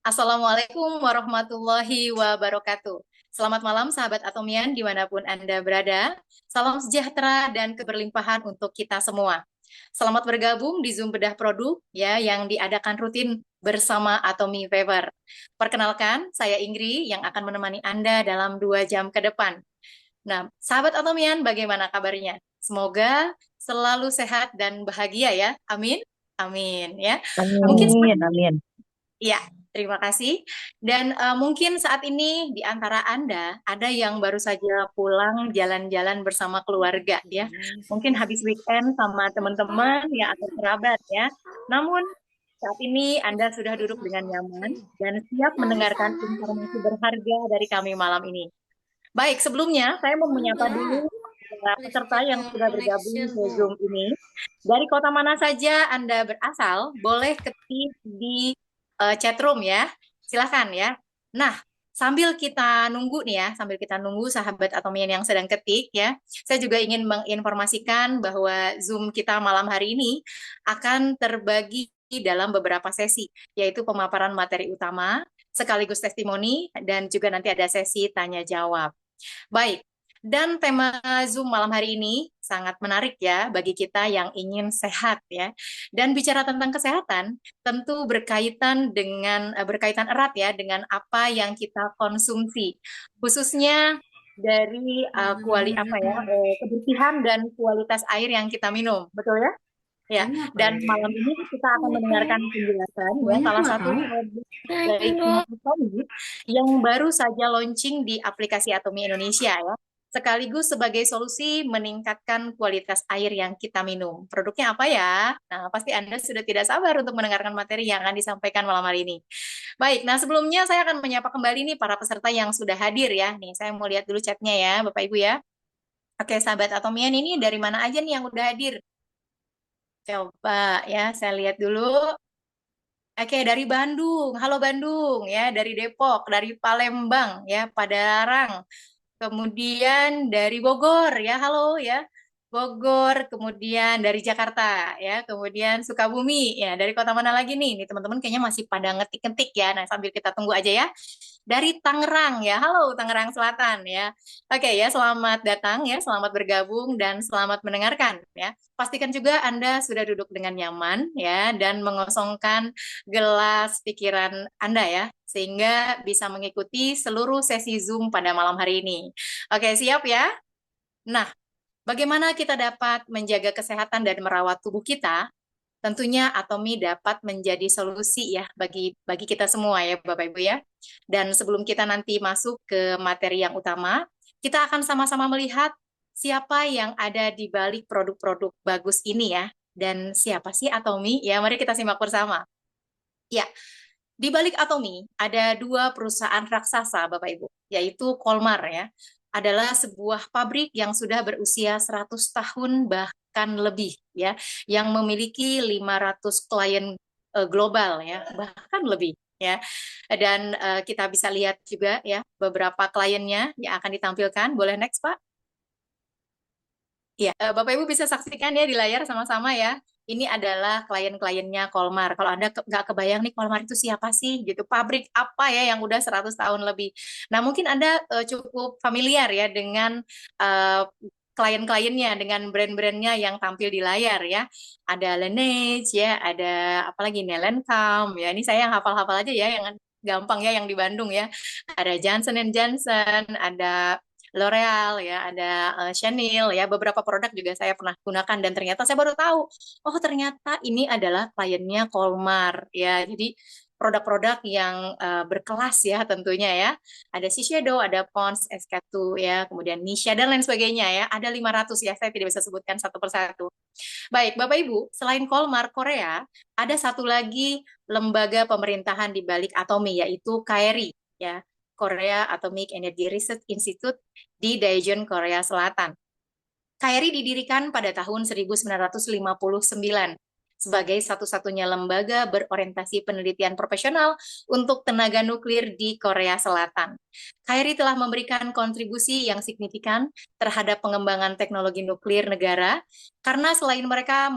Assalamualaikum warahmatullahi wabarakatuh. Selamat malam sahabat Atomian dimanapun Anda berada. Salam sejahtera dan keberlimpahan untuk kita semua. Selamat bergabung di Zoom Bedah Produk ya yang diadakan rutin bersama Atomi Fever. Perkenalkan, saya Ingri yang akan menemani Anda dalam 2 jam ke depan. Nah, sahabat Atomian bagaimana kabarnya? Semoga selalu sehat dan bahagia ya. Amin. Amin ya. Mungkin Amin, amin. Ya, terima kasih. Dan mungkin saat ini di antara Anda ada yang baru saja pulang jalan-jalan bersama keluarga ya. Mungkin habis weekend sama teman-teman ya atau kerabat ya. Namun saat ini Anda sudah duduk dengan nyaman dan siap mendengarkan informasi berharga dari kami malam ini. Baik, sebelumnya saya mau menyapa dulu para peserta yang sudah bergabung ke Zoom ini. Dari kota mana saja Anda berasal, boleh ketik di chat room ya. Silahkan ya. Nah, sambil kita nunggu nih ya, sambil kita nunggu sahabat Atomian yang sedang ketik ya, saya juga ingin menginformasikan bahwa Zoom kita malam hari ini akan terbagi dalam beberapa sesi, yaitu pemaparan materi utama, sekaligus testimoni, dan juga nanti ada sesi tanya jawab. Baik, dan tema Zoom malam hari ini sangat menarik ya bagi kita yang ingin sehat ya. Dan bicara tentang kesehatan tentu berkaitan erat ya dengan apa yang kita konsumsi. Khususnya dari kebersihan dan kualitas air yang kita minum. Betul ya? Ya, dan malam ini kita akan mendengarkan penjelasan ya salah satu produk dari Kimia Atomi yang baru saja launching di aplikasi Atomi Indonesia ya. Sekaligus sebagai solusi meningkatkan kualitas air yang kita minum. Produknya apa ya? Nah, pasti Anda sudah tidak sabar untuk mendengarkan materi yang akan disampaikan malam hari ini. Baik, nah sebelumnya saya akan menyapa kembali nih para peserta yang sudah hadir ya. Nih, saya mau lihat dulu chatnya ya, Bapak Ibu ya. Oke, sahabat Atomian ini dari mana aja nih yang udah hadir? Coba ya, saya lihat dulu. Oke, dari Bandung. Halo Bandung ya, dari Depok, dari Palembang ya, Padalarang. Kemudian dari Bogor ya, halo ya. Bogor, kemudian dari Jakarta ya, kemudian Sukabumi ya. Dari kota mana lagi nih? Nih teman-teman kayaknya masih pada ngetik-ngetik ya. Nah, sambil kita tunggu aja ya. Dari Tangerang ya. Halo Tangerang Selatan ya. Oke ya, selamat datang ya, selamat bergabung dan selamat mendengarkan ya. Pastikan juga Anda sudah duduk dengan nyaman ya dan mengosongkan gelas pikiran Anda ya sehingga bisa mengikuti seluruh sesi Zoom pada malam hari ini. Oke, siap ya? Nah, bagaimana kita dapat menjaga kesehatan dan merawat tubuh kita? Tentunya Atomi dapat menjadi solusi ya bagi kita semua ya Bapak Ibu ya. Dan sebelum kita nanti masuk ke materi yang utama, kita akan sama-sama melihat siapa yang ada di balik produk-produk bagus ini ya. Dan siapa sih Atomi? Ya, mari kita simak bersama. Ya, di balik Atomi ada dua perusahaan raksasa Bapak Ibu, yaitu Kolmar ya. Adalah sebuah pabrik yang sudah berusia 100 tahun bahkan lebih ya, yang memiliki 500 klien global ya, bahkan lebih ya. Dan kita bisa lihat juga ya beberapa kliennya yang akan ditampilkan. Boleh next, Pak? Ya, Bapak Ibu bisa saksikan ya di layar sama-sama ya. Ini adalah klien-kliennya Kolmar. Kalau Anda nggak kebayang nih Kolmar itu siapa sih gitu, pabrik apa ya yang udah 100 tahun lebih. Nah, mungkin Anda cukup familiar ya dengan eh, klien-kliennya, dengan brand-brandnya yang tampil di layar ya. Ada Laneige ya, ada apalagi nih Lancome ya. Ini saya yang hafal-hafal aja ya, yang gampang ya yang di Bandung ya. Ada Johnson& Johnson, ada L'Oreal ya, ada Chanel ya, beberapa produk juga saya pernah gunakan dan ternyata saya baru tahu, oh ternyata ini adalah kliennya Kolmar ya. Jadi produk-produk yang berkelas ya tentunya ya. Ada Shiseido, ada Pond's, SK2 ya, kemudian Nisha dan lain sebagainya ya. Ada 500 ya, saya tidak bisa sebutkan satu persatu. Baik, Bapak Ibu, selain Kolmar Korea, ada satu lagi lembaga pemerintahan di balik Atomi yaitu KRI ya. Korea Atomic Energy Research Institute di Daejeon, Korea Selatan. KRI didirikan pada tahun 1959 sebagai satu-satunya lembaga berorientasi penelitian profesional untuk tenaga nuklir di Korea Selatan. KRI telah memberikan kontribusi yang signifikan terhadap pengembangan teknologi nuklir negara, karena selain mereka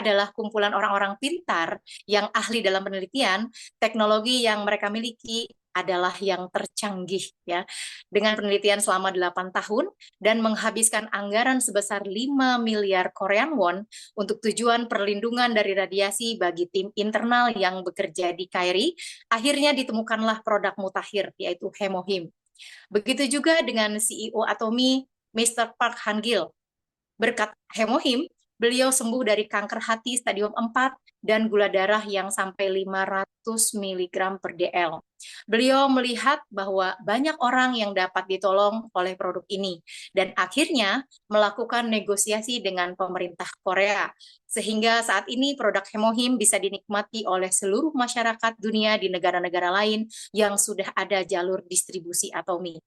adalah kumpulan orang-orang pintar yang ahli dalam penelitian, teknologi yang mereka miliki adalah yang tercanggih ya. Dengan penelitian selama 8 tahun dan menghabiskan anggaran sebesar 5 miliar Korean won untuk tujuan perlindungan dari radiasi bagi tim internal yang bekerja di KRI, akhirnya ditemukanlah produk mutakhir yaitu Hemohim. Begitu juga dengan CEO Atomy, Mr. Park Han-gil. Berkat Hemohim, beliau sembuh dari kanker hati stadium 4 dan gula darah yang sampai 500 mg per dl. Beliau melihat bahwa banyak orang yang dapat ditolong oleh produk ini dan akhirnya melakukan negosiasi dengan pemerintah Korea. Sehingga saat ini produk Hemohim bisa dinikmati oleh seluruh masyarakat dunia di negara-negara lain yang sudah ada jalur distribusi Atomy.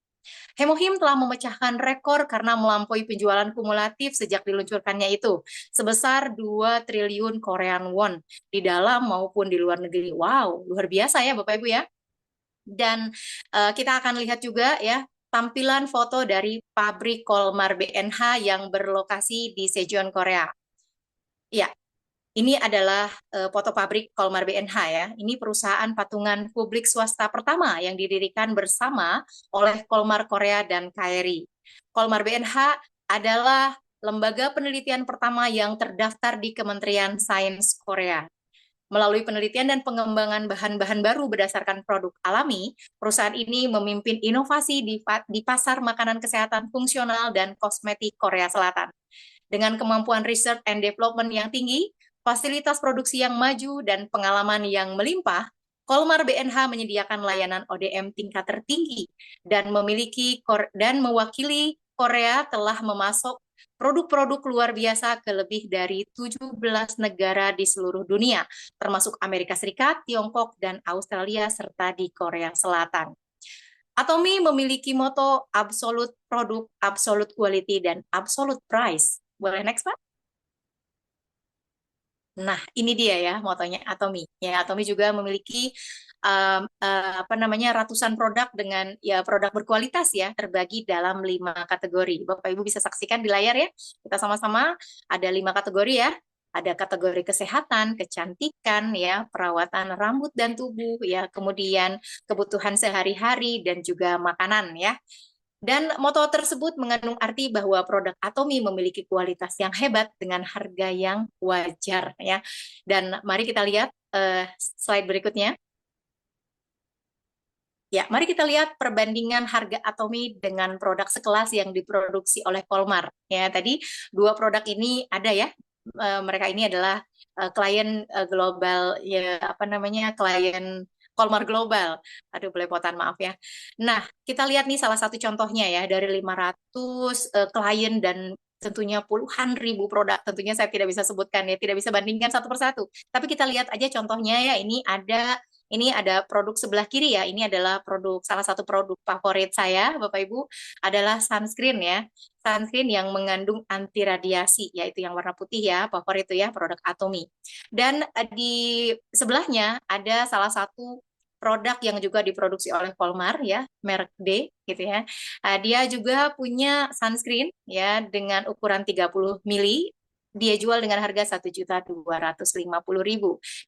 Hemohim telah memecahkan rekor karena melampaui penjualan kumulatif sejak diluncurkannya itu, sebesar 2 triliun Korean won di dalam maupun di luar negeri. Wow, luar biasa ya Bapak Ibu ya. Dan kita akan lihat juga ya tampilan foto dari pabrik Kolmar BNH yang berlokasi di Sejong, Korea. Ya, ini adalah foto pabrik Kolmar BNH ya. Ini perusahaan patungan publik swasta pertama yang didirikan bersama oleh Kolmar Korea dan KRI. Kolmar BNH adalah lembaga penelitian pertama yang terdaftar di Kementerian Sains Korea. Melalui penelitian dan pengembangan bahan-bahan baru berdasarkan produk alami, perusahaan ini memimpin inovasi di pasar makanan kesehatan fungsional dan kosmetik Korea Selatan. Dengan kemampuan research and development yang tinggi, fasilitas produksi yang maju, dan pengalaman yang melimpah, Kolmar BNH menyediakan layanan ODM tingkat tertinggi dan mewakili Korea telah memasok produk-produk luar biasa ke lebih dari 17 negara di seluruh dunia, termasuk Amerika Serikat, Tiongkok, dan Australia, serta di Korea Selatan. Atomy memiliki moto absolute product, absolute quality, dan absolute price. Boleh next, Pak? Nah, ini dia ya motonya Atomy. Ya, Atomy juga memiliki ratusan produk dengan ya produk berkualitas ya, terbagi dalam 5 kategori. Bapak Ibu bisa saksikan di layar ya. Kita sama-sama ada 5 kategori ya. Ada kategori kesehatan, kecantikan ya, perawatan rambut dan tubuh ya, kemudian kebutuhan sehari-hari dan juga makanan ya. Dan moto tersebut mengandung arti bahwa produk Atomy memiliki kualitas yang hebat dengan harga yang wajar ya. Dan mari kita lihat slide berikutnya. Ya, mari kita lihat perbandingan harga Atomy dengan produk sekelas yang diproduksi oleh Kolmar. Ya, tadi 2 produk ini ada ya. Mereka ini adalah klien global ya klien Kolmar Global. Aduh, belepotan, maaf ya. Nah, kita lihat nih salah satu contohnya ya, dari 500 klien dan tentunya puluhan ribu produk. Tentunya saya tidak bisa sebutkan ya, tidak bisa bandingkan satu persatu. Tapi kita lihat aja contohnya ya, ini ada produk sebelah kiri ya. Ini adalah salah satu produk favorit saya, Bapak Ibu, adalah sunscreen ya. Sunscreen yang mengandung anti radiasi, yaitu yang warna putih ya, favorit itu ya, produk Atomy. Dan di sebelahnya ada salah satu produk yang juga diproduksi oleh Kolmar ya, merek D gitu ya. Dia juga punya sunscreen ya dengan ukuran 30 mili. Dia jual dengan harga 1.250.000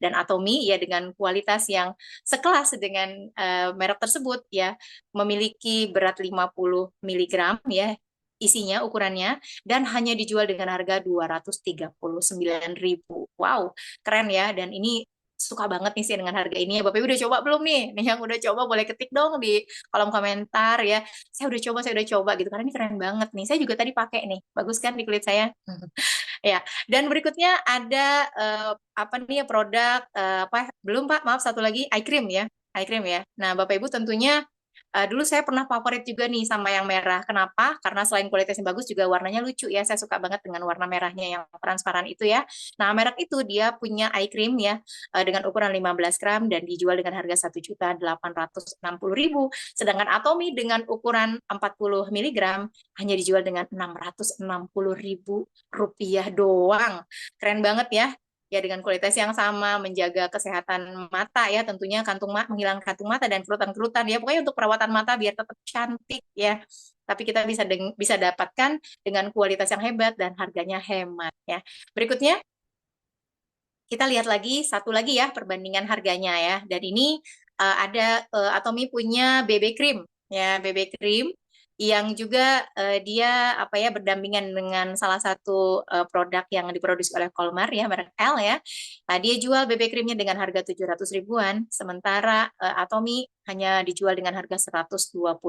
dan Atomy ya dengan kualitas yang sekelas dengan merek tersebut ya, memiliki berat 50 miligram ya isinya ukurannya dan hanya dijual dengan harga 239.000. Wow, keren ya, dan ini suka banget nih sih dengan harga ini ya. Bapak Ibu udah coba belum nih? Nih yang udah coba boleh ketik dong di kolom komentar ya. Saya udah coba gitu karena ini keren banget nih. Saya juga tadi pakai nih. Bagus kan di kulit saya? Ya. Dan berikutnya ada apa nih ya produk belum Pak, maaf, satu lagi eye cream ya. Eye cream ya. Nah, Bapak Ibu tentunya dulu saya pernah favorit juga nih sama yang merah. Kenapa? Karena selain kualitasnya bagus juga warnanya lucu ya. Saya suka banget dengan warna merahnya yang transparan itu ya. Nah, merek itu dia punya eye cream ya dengan ukuran 15 gram dan dijual dengan harga 1.860.000. Sedangkan Atomy dengan ukuran 40 miligram hanya dijual dengan 660.000 rupiah doang. Keren banget ya. ya dengan kualitas yang sama, menjaga kesehatan mata ya, tentunya menghilangkan kantung mata dan kerutan-kerutan ya. Pokoknya untuk perawatan mata biar tetap cantik ya. Tapi kita bisa dapatkan dengan kualitas yang hebat dan harganya hemat ya. Berikutnya kita lihat lagi satu lagi ya perbandingan harganya ya. Dan ini ada Atomy punya BB cream ya, BB cream yang juga dia apa ya berdampingan dengan salah satu produk yang diproduksi oleh Colmar ya, merek L ya. Nah, dia jual BB creamnya dengan harga 700 ribuan, sementara Atomy hanya dijual dengan harga 125.000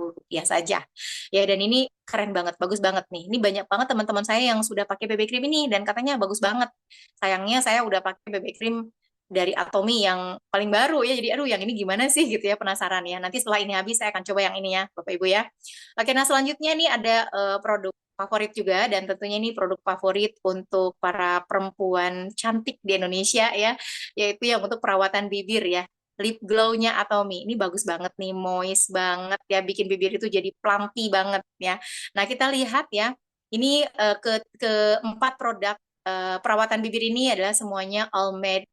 rupiah saja. Ya, dan ini keren banget, bagus banget nih. Ini banyak banget teman-teman saya yang sudah pakai BB cream ini dan katanya bagus banget. Sayangnya saya udah pakai BB cream dari Atomy yang paling baru ya. Jadi aduh yang ini gimana sih gitu ya, penasaran ya. Nanti setelah ini habis saya akan coba yang ini ya Bapak Ibu ya. Oke, nah selanjutnya nih ada produk favorit juga dan tentunya ini produk favorit untuk para perempuan cantik di Indonesia ya, yaitu yang untuk perawatan bibir ya. Lip glow-nya Atomy. Ini bagus banget nih, moist banget ya, bikin bibir itu jadi plumpy banget ya. Nah, kita lihat ya. Ini keempat produk perawatan bibir ini adalah semuanya all made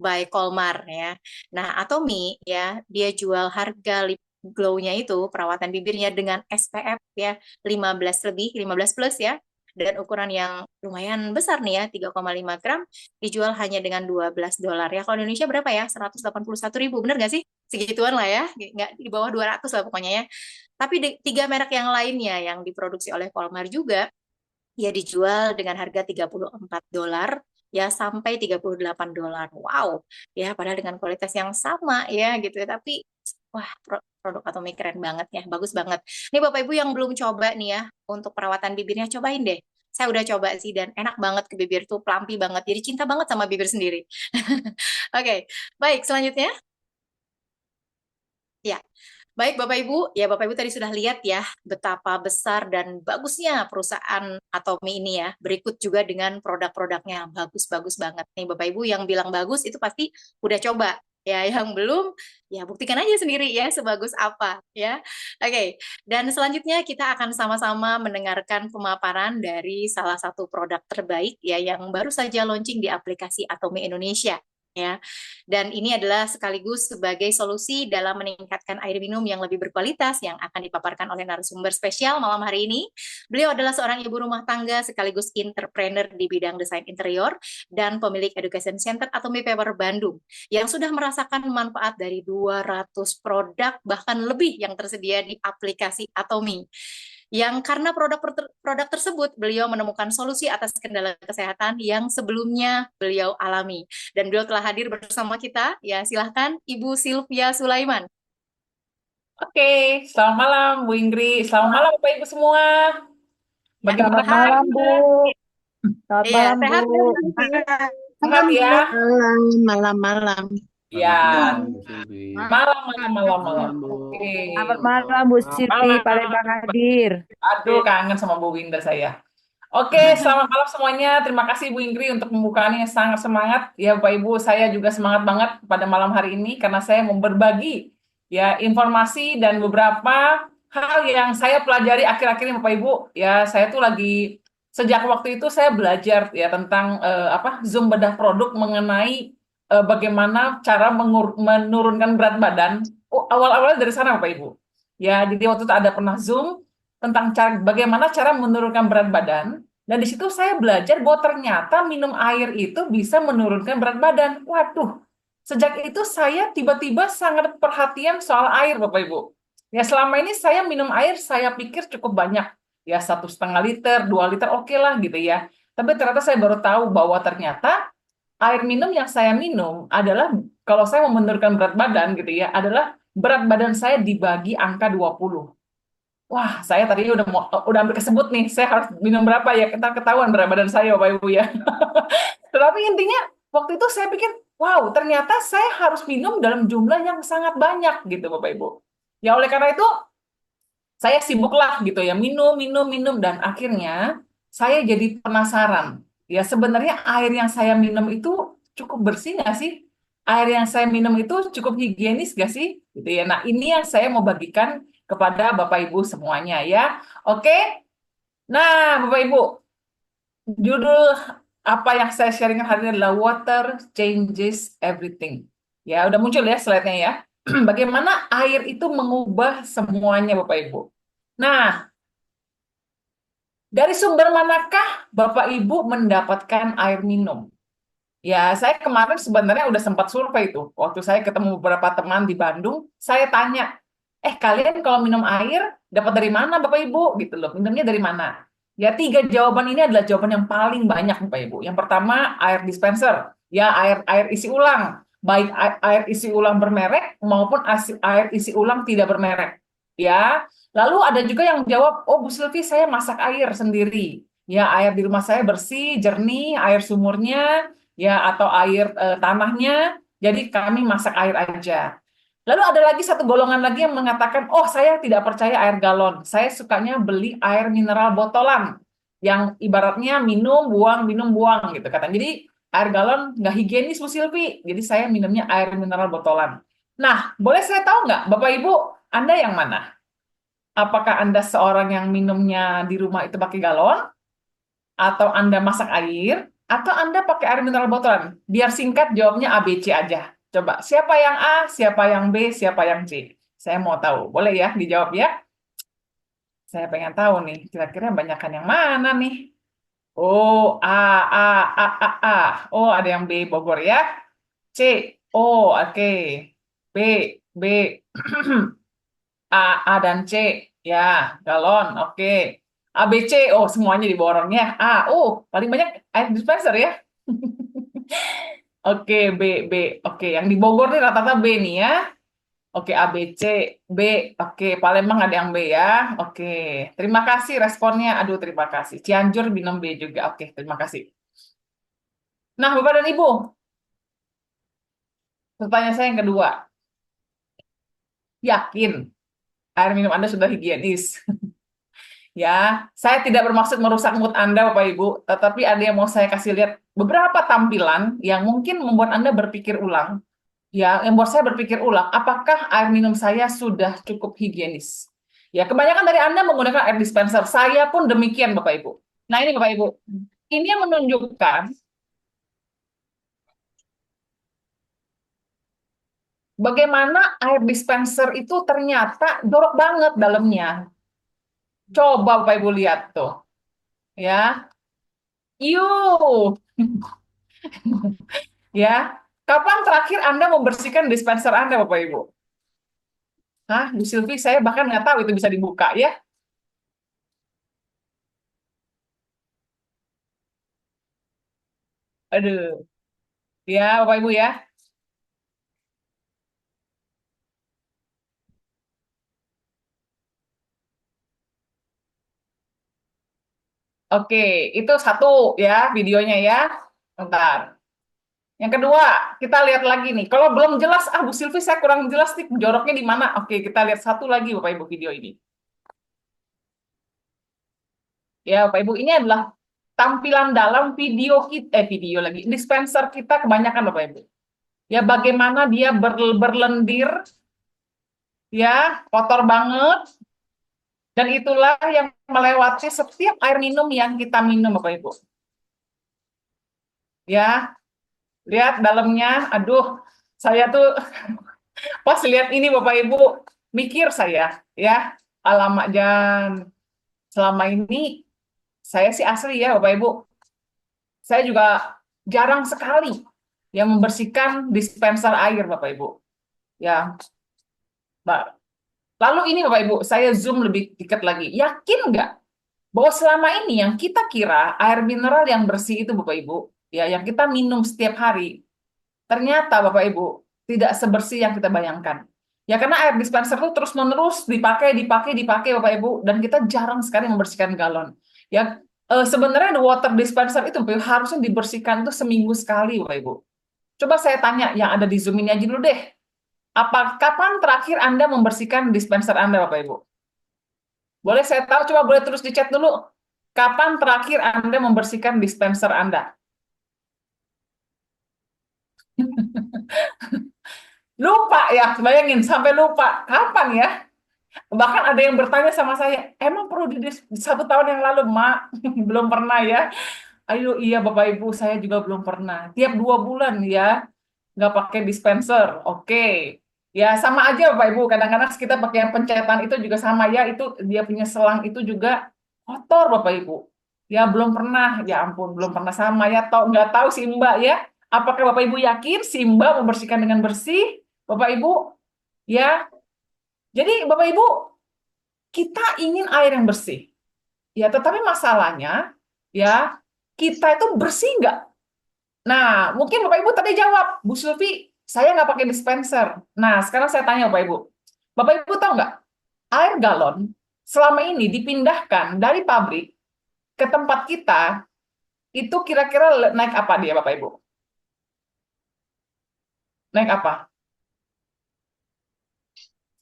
by Colmar ya. Nah, Atomy ya, dia jual harga lip glow-nya itu perawatan bibirnya dengan SPF ya 15 lebih, 15 plus ya. Dan ukuran yang lumayan besar nih ya, 3,5 gram, dijual hanya dengan $12 ya. Kalau di Indonesia berapa ya? 181.000, bener nggak sih? Segituan lah ya, nggak di bawah 200 lah pokoknya ya. Tapi tiga merek yang lainnya yang diproduksi oleh Colmar juga, ya dijual dengan harga $34 ya sampai $38. Wow, ya padahal dengan kualitas yang sama ya gitu ya, tapi wah produk Atomy keren banget ya, bagus banget. Nih Bapak Ibu yang belum coba nih ya untuk perawatan bibirnya cobain deh. Saya udah coba sih dan enak banget ke bibir tuh, plumpy banget. Jadi cinta banget sama bibir sendiri. Oke, baik selanjutnya. Ya, baik Bapak Ibu, ya Bapak Ibu tadi sudah lihat ya betapa besar dan bagusnya perusahaan Atomy ini ya. Berikut juga dengan produk-produknya bagus-bagus banget nih Bapak Ibu, yang bilang bagus itu pasti udah coba. Ya, yang belum ya buktikan aja sendiri ya sebagus apa ya. Oke, dan selanjutnya kita akan sama-sama mendengarkan pemaparan dari salah satu produk terbaik ya yang baru saja launching di aplikasi Atomy Indonesia ya. Dan ini adalah sekaligus sebagai solusi dalam meningkatkan air minum yang lebih berkualitas yang akan dipaparkan oleh narasumber spesial malam hari ini. Beliau adalah seorang ibu rumah tangga sekaligus entrepreneur di bidang desain interior dan pemilik Education Center Atomy Paper Bandung yang sudah merasakan manfaat dari 200 produk bahkan lebih yang tersedia di aplikasi Atomy, yang karena produk tersebut beliau menemukan solusi atas kendala kesehatan yang sebelumnya beliau alami. Dan beliau telah hadir bersama kita. Ya, silahkan Ibu Sylvia Sulaiman. Oke, selamat malam Bu Ingrid. Selamat malam Bapak Ibu semua. Ya, Bagaimana Selamat malam, Bu. kabarnya? Selamat iya, malam, Bu. sehat ya Bu Sylvia. Sehat ya? Alhamdulillah, malam-malam. Ya, Selamat malam, Bu Silvi. malam, malam, malam, malam. Malam, Bu. Oke, Selamat malam, Bu Sylvie. malam. Palembang hadir. Aduh, kangen sama Bu Winda saya. Oke, selamat malam semuanya. Terima kasih Bu Ingrid untuk pembukaannya yang sangat semangat. Ya, Bapak Ibu, saya juga semangat banget pada malam hari ini karena saya mau berbagi ya informasi dan beberapa hal yang saya pelajari akhir-akhir ini Bapak Ibu. Ya, saya tuh lagi sejak waktu itu saya belajar ya tentang Zoom bedah produk mengenai bagaimana cara menurunkan berat badan. Oh, awal-awalnya dari sana Bapak Ibu. Ya, jadi waktu itu ada pernah Zoom tentang bagaimana cara menurunkan berat badan. Dan di situ saya belajar bahwa ternyata minum air itu bisa menurunkan berat badan. Waduh, sejak itu saya tiba-tiba sangat perhatian soal air, Bapak Ibu. Ya selama ini saya minum air, saya pikir cukup banyak. Ya 1,5 liter, 2 liter oke lah gitu ya. Tapi ternyata saya baru tahu bahwa ternyata air minum yang saya minum adalah, kalau saya mau menurunkan berat badan gitu ya, adalah berat badan saya dibagi angka 20. Wah, saya tadi udah hampir kesebut nih, saya harus minum berapa ya, kita ketahuan berat badan saya, Bapak Ibu ya. Tetapi intinya, waktu itu saya pikir, wow, ternyata saya harus minum dalam jumlah yang sangat banyak gitu, Bapak Ibu. Ya oleh karena itu, saya sibuklah gitu ya, minum, minum, minum, dan akhirnya saya jadi penasaran. Ya sebenarnya air yang saya minum itu cukup bersih nggak sih? Air yang saya minum itu cukup higienis nggak sih? Gitu ya. Nah ini yang saya mau bagikan kepada Bapak Ibu semuanya ya. Oke. Nah Bapak Ibu, judul apa yang saya sharingkan hari ini adalah water changes everything. Ya, udah muncul ya slide-nya ya. Bagaimana air itu mengubah semuanya, Bapak Ibu. Nah, dari sumber manakah Bapak Ibu mendapatkan air minum? Ya, saya kemarin sebenarnya udah sempat survei itu. Waktu saya ketemu beberapa teman di Bandung, saya tanya, kalian kalau minum air dapat dari mana Bapak Ibu? Gitu loh, minumnya dari mana? Ya, tiga jawaban ini adalah jawaban yang paling banyak Bapak Ibu. Yang pertama, air dispenser. Ya, air isi ulang. Baik air isi ulang bermerek maupun air isi ulang tidak bermerek. Ya, lalu ada juga yang jawab, oh Bu Sylvie, saya masak air sendiri. Ya, air di rumah saya bersih, jernih, air sumurnya, ya atau air tanahnya, jadi kami masak air aja. Lalu ada lagi satu golongan lagi yang mengatakan, oh saya tidak percaya air galon, saya sukanya beli air mineral botolan, yang ibaratnya minum buang gitu kata. Jadi air galon nggak higienis Bu Silvi, jadi saya minumnya air mineral botolan. Nah, boleh saya tahu nggak, Bapak Ibu, Anda yang mana? Apakah Anda seorang yang minumnya di rumah itu pakai galon? Atau Anda masak air, atau Anda pakai air mineral botolan? Biar singkat jawabnya A, B, C aja. Coba, siapa yang A, siapa yang B, siapa yang C? Saya mau tahu. Boleh ya dijawab ya? Saya pengen tahu nih, kira-kira banyakan yang mana nih? Oh, A, A, A, A, A. Oh, ada yang B, Bogor ya. C, oh, oke. B, B. A, A dan C. Ya, galon, oke. A, B, C, oh semuanya diborong ya. A, oh paling banyak air dispenser ya. Oke, B, B. Oke, yang di Bogor nih rata-rata B nih ya. Oke, A, B, C, B. Oke, Palembang ada yang B ya. Oke, terima kasih responnya. Aduh, terima kasih. Cianjur minum B juga. Oke, terima kasih. Nah, Bapak dan Ibu, pertanyaan saya yang kedua. Yakin air minum Anda sudah higienis? Ya, saya tidak bermaksud merusak mood Anda, Bapak Ibu, tetapi ada yang mau saya kasih lihat beberapa tampilan yang mungkin membuat Anda berpikir ulang. Ya, yang membuat saya berpikir ulang, apakah air minum saya sudah cukup higienis? Ya, kebanyakan dari Anda menggunakan air dispenser. Saya pun demikian, Bapak Ibu. Nah, ini Bapak Ibu, ini yang menunjukkan bagaimana air dispenser itu ternyata jorok banget dalamnya. Coba Bapak Ibu lihat tuh. Ya, yuk. Ya, kapan terakhir Anda membersihkan dispenser Anda, Bapak Ibu? Hah, Bu Silvi, saya bahkan nggak tahu itu bisa dibuka ya. Aduh, ya Bapak Ibu ya. Oke, itu satu ya videonya ya. Bentar. Yang kedua, kita lihat lagi nih. Kalau belum jelas, Bu Silvi saya kurang jelas nih joroknya di mana. Oke, kita lihat satu lagi Bapak Ibu video ini. Ya Bapak Ibu, ini adalah tampilan dalam video kita, video lagi, dispenser kita kebanyakan Bapak Ibu. Ya bagaimana dia berlendir, ya kotor banget, dan itulah yang melewati setiap air minum yang kita minum Bapak Ibu. Ya, lihat dalamnya, aduh, saya tuh pas lihat ini Bapak Ibu, mikir saya, ya, alamak Jan, selama ini saya sih asli ya Bapak Ibu, saya juga jarang sekali yang membersihkan dispenser air Bapak Ibu. Ya, Mbak. Lalu ini Bapak Ibu, saya zoom lebih dekat lagi. Yakin nggak bahwa selama ini yang kita kira air mineral yang bersih itu Bapak Ibu, ya yang kita minum setiap hari, ternyata Bapak Ibu tidak sebersih yang kita bayangkan. Ya karena air dispenser itu terus-menerus dipakai Bapak Ibu, dan kita jarang sekali membersihkan galon. Ya sebenarnya water dispenser itu Bapak Ibu, harusnya dibersihkan itu seminggu sekali Bapak Ibu. Coba saya tanya yang ada di Zoom ini aja dulu deh. Kapan terakhir Anda membersihkan dispenser Anda Bapak Ibu? Boleh saya tahu, coba boleh terus di chat dulu. Kapan terakhir Anda membersihkan dispenser Anda? Lupa ya, bayangin sampai lupa. Kapan ya? Bahkan ada yang bertanya sama saya, emang perlu di 1 tahun yang lalu, Mak? Belum pernah ya. Ayo, iya Bapak Ibu, saya juga belum pernah. Tiap 2 bulan ya, nggak pakai dispenser. Oke. Ya, sama aja Bapak Ibu. Kadang-kadang kita pakai yang pencetan itu juga sama ya. Itu dia punya selang itu juga kotor Bapak Ibu. Ya, belum pernah. Ya ampun, belum pernah sama ya. Nggak tahu sih Mbak ya. Apakah Bapak Ibu yakin si Mbak membersihkan dengan bersih? Bapak Ibu, ya. Jadi Bapak Ibu, kita ingin air yang bersih. Ya, tetapi masalahnya, ya, kita itu bersih nggak? Nah, mungkin Bapak Ibu tadi jawab, Bu Sylvie, saya nggak pakai dispenser. Nah, sekarang saya tanya Bapak Ibu. Bapak Ibu tahu nggak, air galon selama ini dipindahkan dari pabrik ke tempat kita, itu kira-kira naik apa dia Bapak Ibu? Naik apa?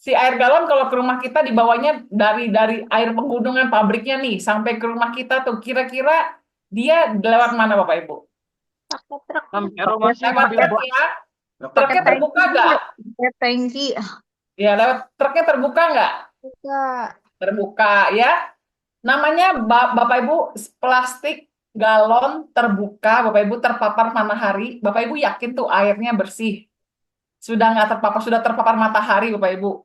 Si air galon kalau ke rumah kita dibawanya dari air penggunungan pabriknya nih sampai ke rumah kita tuh kira-kira dia lewat mana Bapak Ibu? Sampai rumah sih Lewat truk ya? Truknya terbuka nggak? Pakai tangki. Ya, lewat truknya terbuka nggak? Terbuka ya. Namanya Bapak Ibu plastik galon terbuka, Bapak Ibu terpapar matahari, Bapak Ibu yakin tuh airnya bersih. Sudah nggak terpapar, sudah terpapar matahari Bapak Ibu.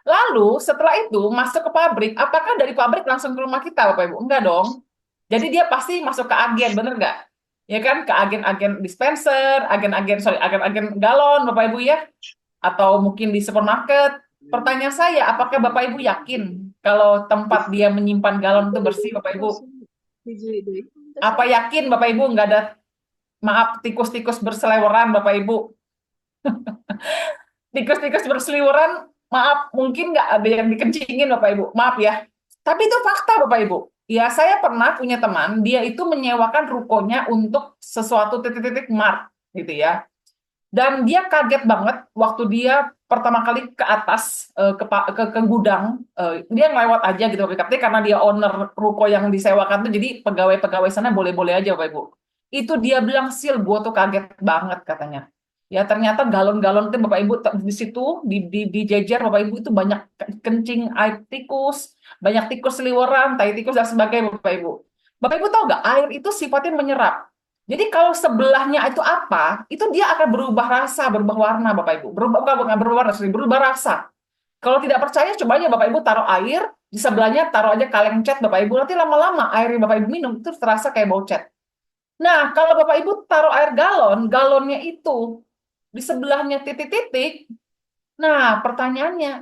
Lalu setelah itu masuk ke pabrik, apakah dari pabrik langsung ke rumah kita Bapak Ibu? Enggak dong. Jadi dia pasti masuk ke agen, bener nggak? Ya kan, ke agen-agen dispenser, agen-agen galon Bapak Ibu ya, atau mungkin di supermarket. Pertanyaan saya, apakah Bapak Ibu yakin kalau tempat dia menyimpan galon itu bersih Bapak Ibu? Apa yakin Bapak Ibu nggak ada, maaf, tikus-tikus berseliweran Bapak Ibu? Tikus-tikus berseliweran, maaf, mungkin nggak ada yang dikencingin Bapak Ibu, maaf ya. Tapi itu fakta Bapak Ibu. Ya, saya pernah punya teman, dia itu menyewakan rukonya untuk sesuatu titik-titik mart, gitu ya. Dan dia kaget banget waktu dia pertama kali ke atas, ke gudang, dia ngelewat aja gitu Bapak Ibu, karena dia owner ruko yang disewakan tuh, jadi pegawai-pegawai sana boleh-boleh aja Bapak Ibu. Itu dia bilang, Sil, gue tuh kaget banget katanya. Ya ternyata galon-galon itu Bapak Ibu di situ dijejer Bapak Ibu itu banyak kencing air tikus, banyak tikus seliweran, tai tikus dan sebagainya Bapak Ibu. Bapak Ibu tahu nggak, air itu sifatnya menyerap. Jadi kalau sebelahnya itu apa, itu dia akan berubah rasa, berubah warna Bapak Ibu. Bukan berubah warna, berubah rasa. Kalau tidak percaya, coba aja Bapak Ibu taruh air, di sebelahnya taruh aja kaleng cat Bapak Ibu, nanti lama-lama air yang Bapak Ibu minum itu terasa kayak bau cat. Nah, kalau Bapak Ibu taruh air galon, galonnya itu di sebelahnya titik-titik, nah pertanyaannya,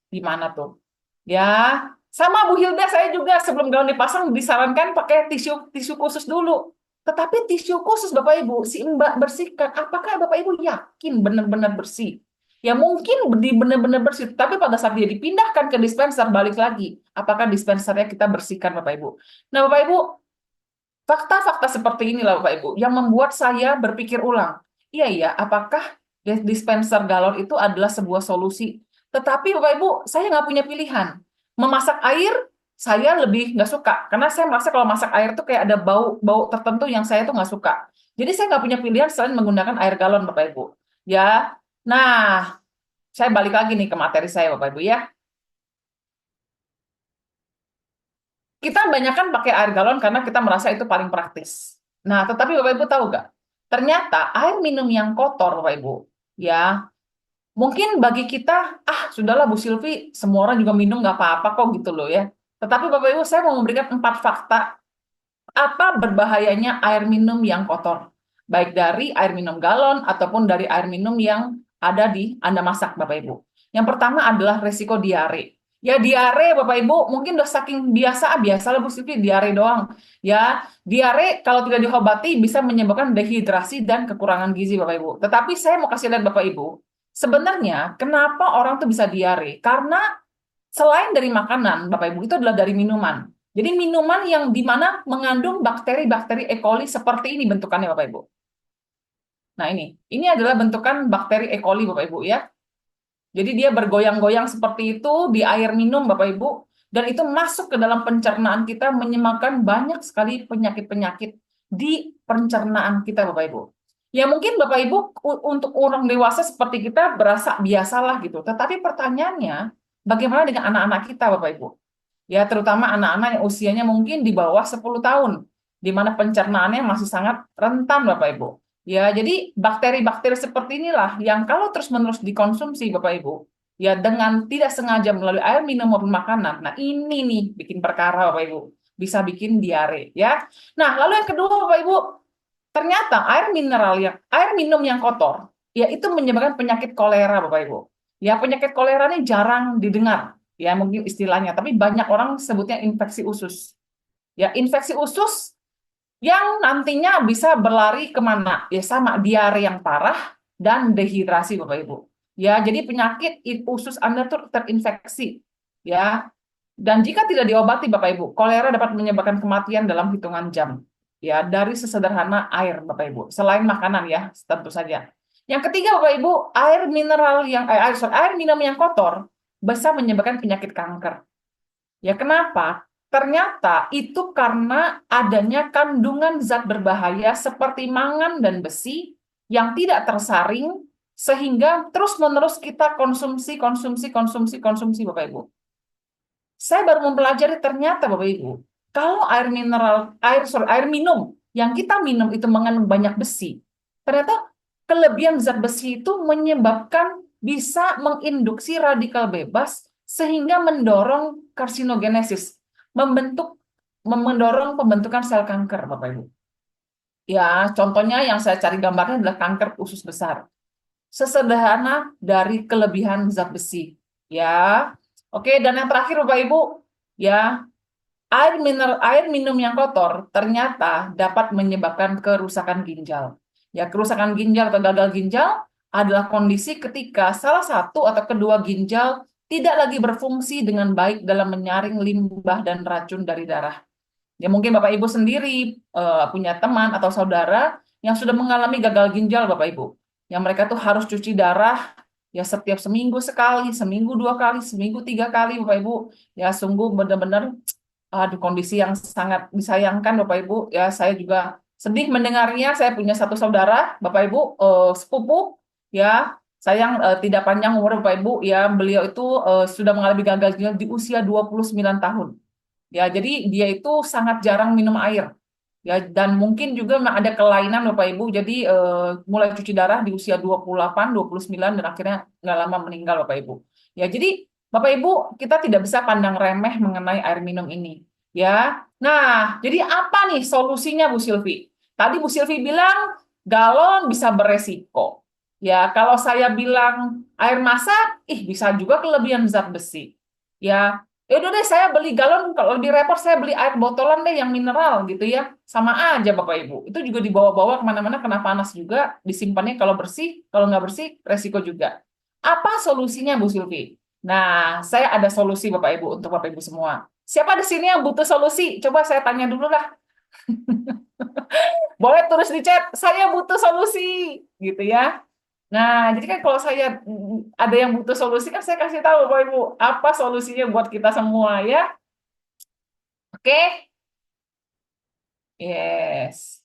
di mana tuh? Ya, sama Bu Hilda, saya juga sebelum galon dipasang disarankan pakai tisu tisu khusus dulu. Tetapi tisu khusus Bapak Ibu, si Mbak bersihkan, apakah Bapak Ibu yakin benar-benar bersih? Ya mungkin benar-benar bersih, tapi pada saat dia dipindahkan ke dispenser, balik lagi. Apakah dispensernya kita bersihkan Bapak Ibu? Nah Bapak Ibu, fakta-fakta seperti inilah Bapak Ibu, yang membuat saya berpikir ulang. Iya, iya, apakah dispenser galon itu adalah sebuah solusi? Tetapi Bapak Ibu, saya nggak punya pilihan. Memasak air, saya lebih nggak suka. Karena saya merasa kalau masak air itu kayak ada bau-bau tertentu yang saya tuh nggak suka. Jadi saya nggak punya pilihan selain menggunakan air galon, Bapak Ibu. Ya, nah, saya balik lagi nih ke materi saya, Bapak Ibu ya. Kita banyakkan pakai air galon karena kita merasa itu paling praktis. Nah, tetapi Bapak Ibu tahu nggak? Ternyata air minum yang kotor, Bapak Ibu, ya mungkin bagi kita, sudahlah Bu Sylvie, semua orang juga minum nggak apa-apa kok gitu loh ya. Tetapi Bapak Ibu, saya mau memberikan 4 fakta apa berbahayanya air minum yang kotor. Baik dari air minum galon ataupun dari air minum yang ada di Anda masak, Bapak Ibu. Yang pertama adalah resiko diare. Ya diare Bapak Ibu, mungkin udah saking biasalah Bu Sylvie, diare doang. Ya, diare kalau tidak diobati bisa menyebabkan dehidrasi dan kekurangan gizi Bapak Ibu. Tetapi saya mau kasih lihat Bapak Ibu, sebenarnya kenapa orang tuh bisa diare? Karena selain dari makanan, Bapak Ibu, itu adalah dari minuman. Jadi minuman yang dimana mengandung bakteri-bakteri E. coli seperti ini bentukannya Bapak Ibu. Nah ini adalah bentukan bakteri E. coli Bapak Ibu ya. Jadi dia bergoyang-goyang seperti itu di air minum Bapak Ibu, dan itu masuk ke dalam pencernaan kita, menyebabkan banyak sekali penyakit-penyakit di pencernaan kita Bapak Ibu. Ya mungkin Bapak Ibu untuk orang dewasa seperti kita berasa biasalah gitu. Tetapi pertanyaannya, bagaimana dengan anak-anak kita Bapak Ibu? Ya terutama anak-anak yang usianya mungkin di bawah 10 tahun. di mana pencernaannya masih sangat rentan, Bapak Ibu. Ya, jadi bakteri-bakteri seperti inilah yang kalau terus-menerus dikonsumsi, Bapak Ibu, ya dengan tidak sengaja melalui air minum maupun makanan. Nah, ini nih bikin perkara, Bapak Ibu. Bisa bikin diare, ya. Nah, lalu yang kedua, Bapak Ibu, ternyata air minum yang kotor, ya itu menyebabkan penyakit kolera, Bapak Ibu. Ya, penyakit kolera ini jarang didengar, ya mungkin istilahnya, tapi banyak orang sebutnya infeksi usus. Ya, infeksi usus yang nantinya bisa berlari kemana? Ya sama, diare yang parah dan dehidrasi, Bapak Ibu. Ya, jadi penyakit usus Anda tuh terinfeksi. Ya, dan jika tidak diobati, Bapak Ibu, kolera dapat menyebabkan kematian dalam hitungan jam. Ya, dari sesederhana air, Bapak Ibu. Selain makanan ya, tentu saja. Yang ketiga, Bapak Ibu, air minum yang kotor bisa menyebabkan penyakit kanker. Ya, kenapa? Ternyata itu karena adanya kandungan zat berbahaya seperti mangan dan besi yang tidak tersaring sehingga terus-menerus kita konsumsi, Bapak Ibu. Saya baru mempelajari ternyata Bapak Ibu, kalau air minum yang kita minum itu mengandung banyak besi, ternyata kelebihan zat besi itu menyebabkan bisa menginduksi radikal bebas sehingga mendorong karsinogenesis, mendorong pembentukan sel kanker, Bapak Ibu. Ya, contohnya yang saya cari gambarnya adalah kanker usus besar. Sesederhana dari kelebihan zat besi. Ya, oke. Dan yang terakhir, Bapak Ibu, ya air minum yang kotor ternyata dapat menyebabkan kerusakan ginjal. Ya, kerusakan ginjal atau gagal ginjal adalah kondisi ketika salah satu atau kedua ginjal tidak lagi berfungsi dengan baik dalam menyaring limbah dan racun dari darah. Ya mungkin Bapak Ibu sendiri punya teman atau saudara yang sudah mengalami gagal ginjal, Bapak Ibu. Yang mereka tuh harus cuci darah ya setiap seminggu sekali, seminggu 2 kali, seminggu 3 kali, Bapak Ibu. Ya sungguh benar-benar di kondisi yang sangat disayangkan, Bapak Ibu. Ya saya juga sedih mendengarnya. Saya punya satu saudara, Bapak Ibu, sepupu, ya sayang tidak panjang umur Bapak Ibu. Ya beliau itu sudah mengalami gagal ginjal di usia 29 tahun. Ya, jadi dia itu sangat jarang minum air. Ya, dan mungkin juga ada kelainan Bapak Ibu. Jadi mulai cuci darah di usia 28, 29 dan akhirnya nggak lama meninggal Bapak Ibu. Ya, jadi Bapak Ibu kita tidak bisa pandang remeh mengenai air minum ini. Ya. Nah, jadi apa nih solusinya Bu Silvi? Tadi Bu Silvi bilang galon bisa beresiko. Ya, kalau saya bilang air masak, bisa juga kelebihan zat besi. Ya, ya udah deh saya beli galon, kalau di repot saya beli air botolan deh yang mineral gitu ya. Sama aja Bapak Ibu. Itu juga dibawa-bawa kemana-mana kena panas juga. Disimpannya kalau bersih, kalau nggak bersih resiko juga. Apa solusinya Bu Silvi? Nah, saya ada solusi Bapak Ibu untuk Bapak Ibu semua. Siapa di sini yang butuh solusi? Coba saya tanya dulu lah. Boleh tulis di chat, saya butuh solusi gitu ya. Nah, jadi kan kalau saya ada yang butuh solusi kan saya kasih tahu Bapak Ibu apa solusinya buat kita semua ya. Oke? Yes.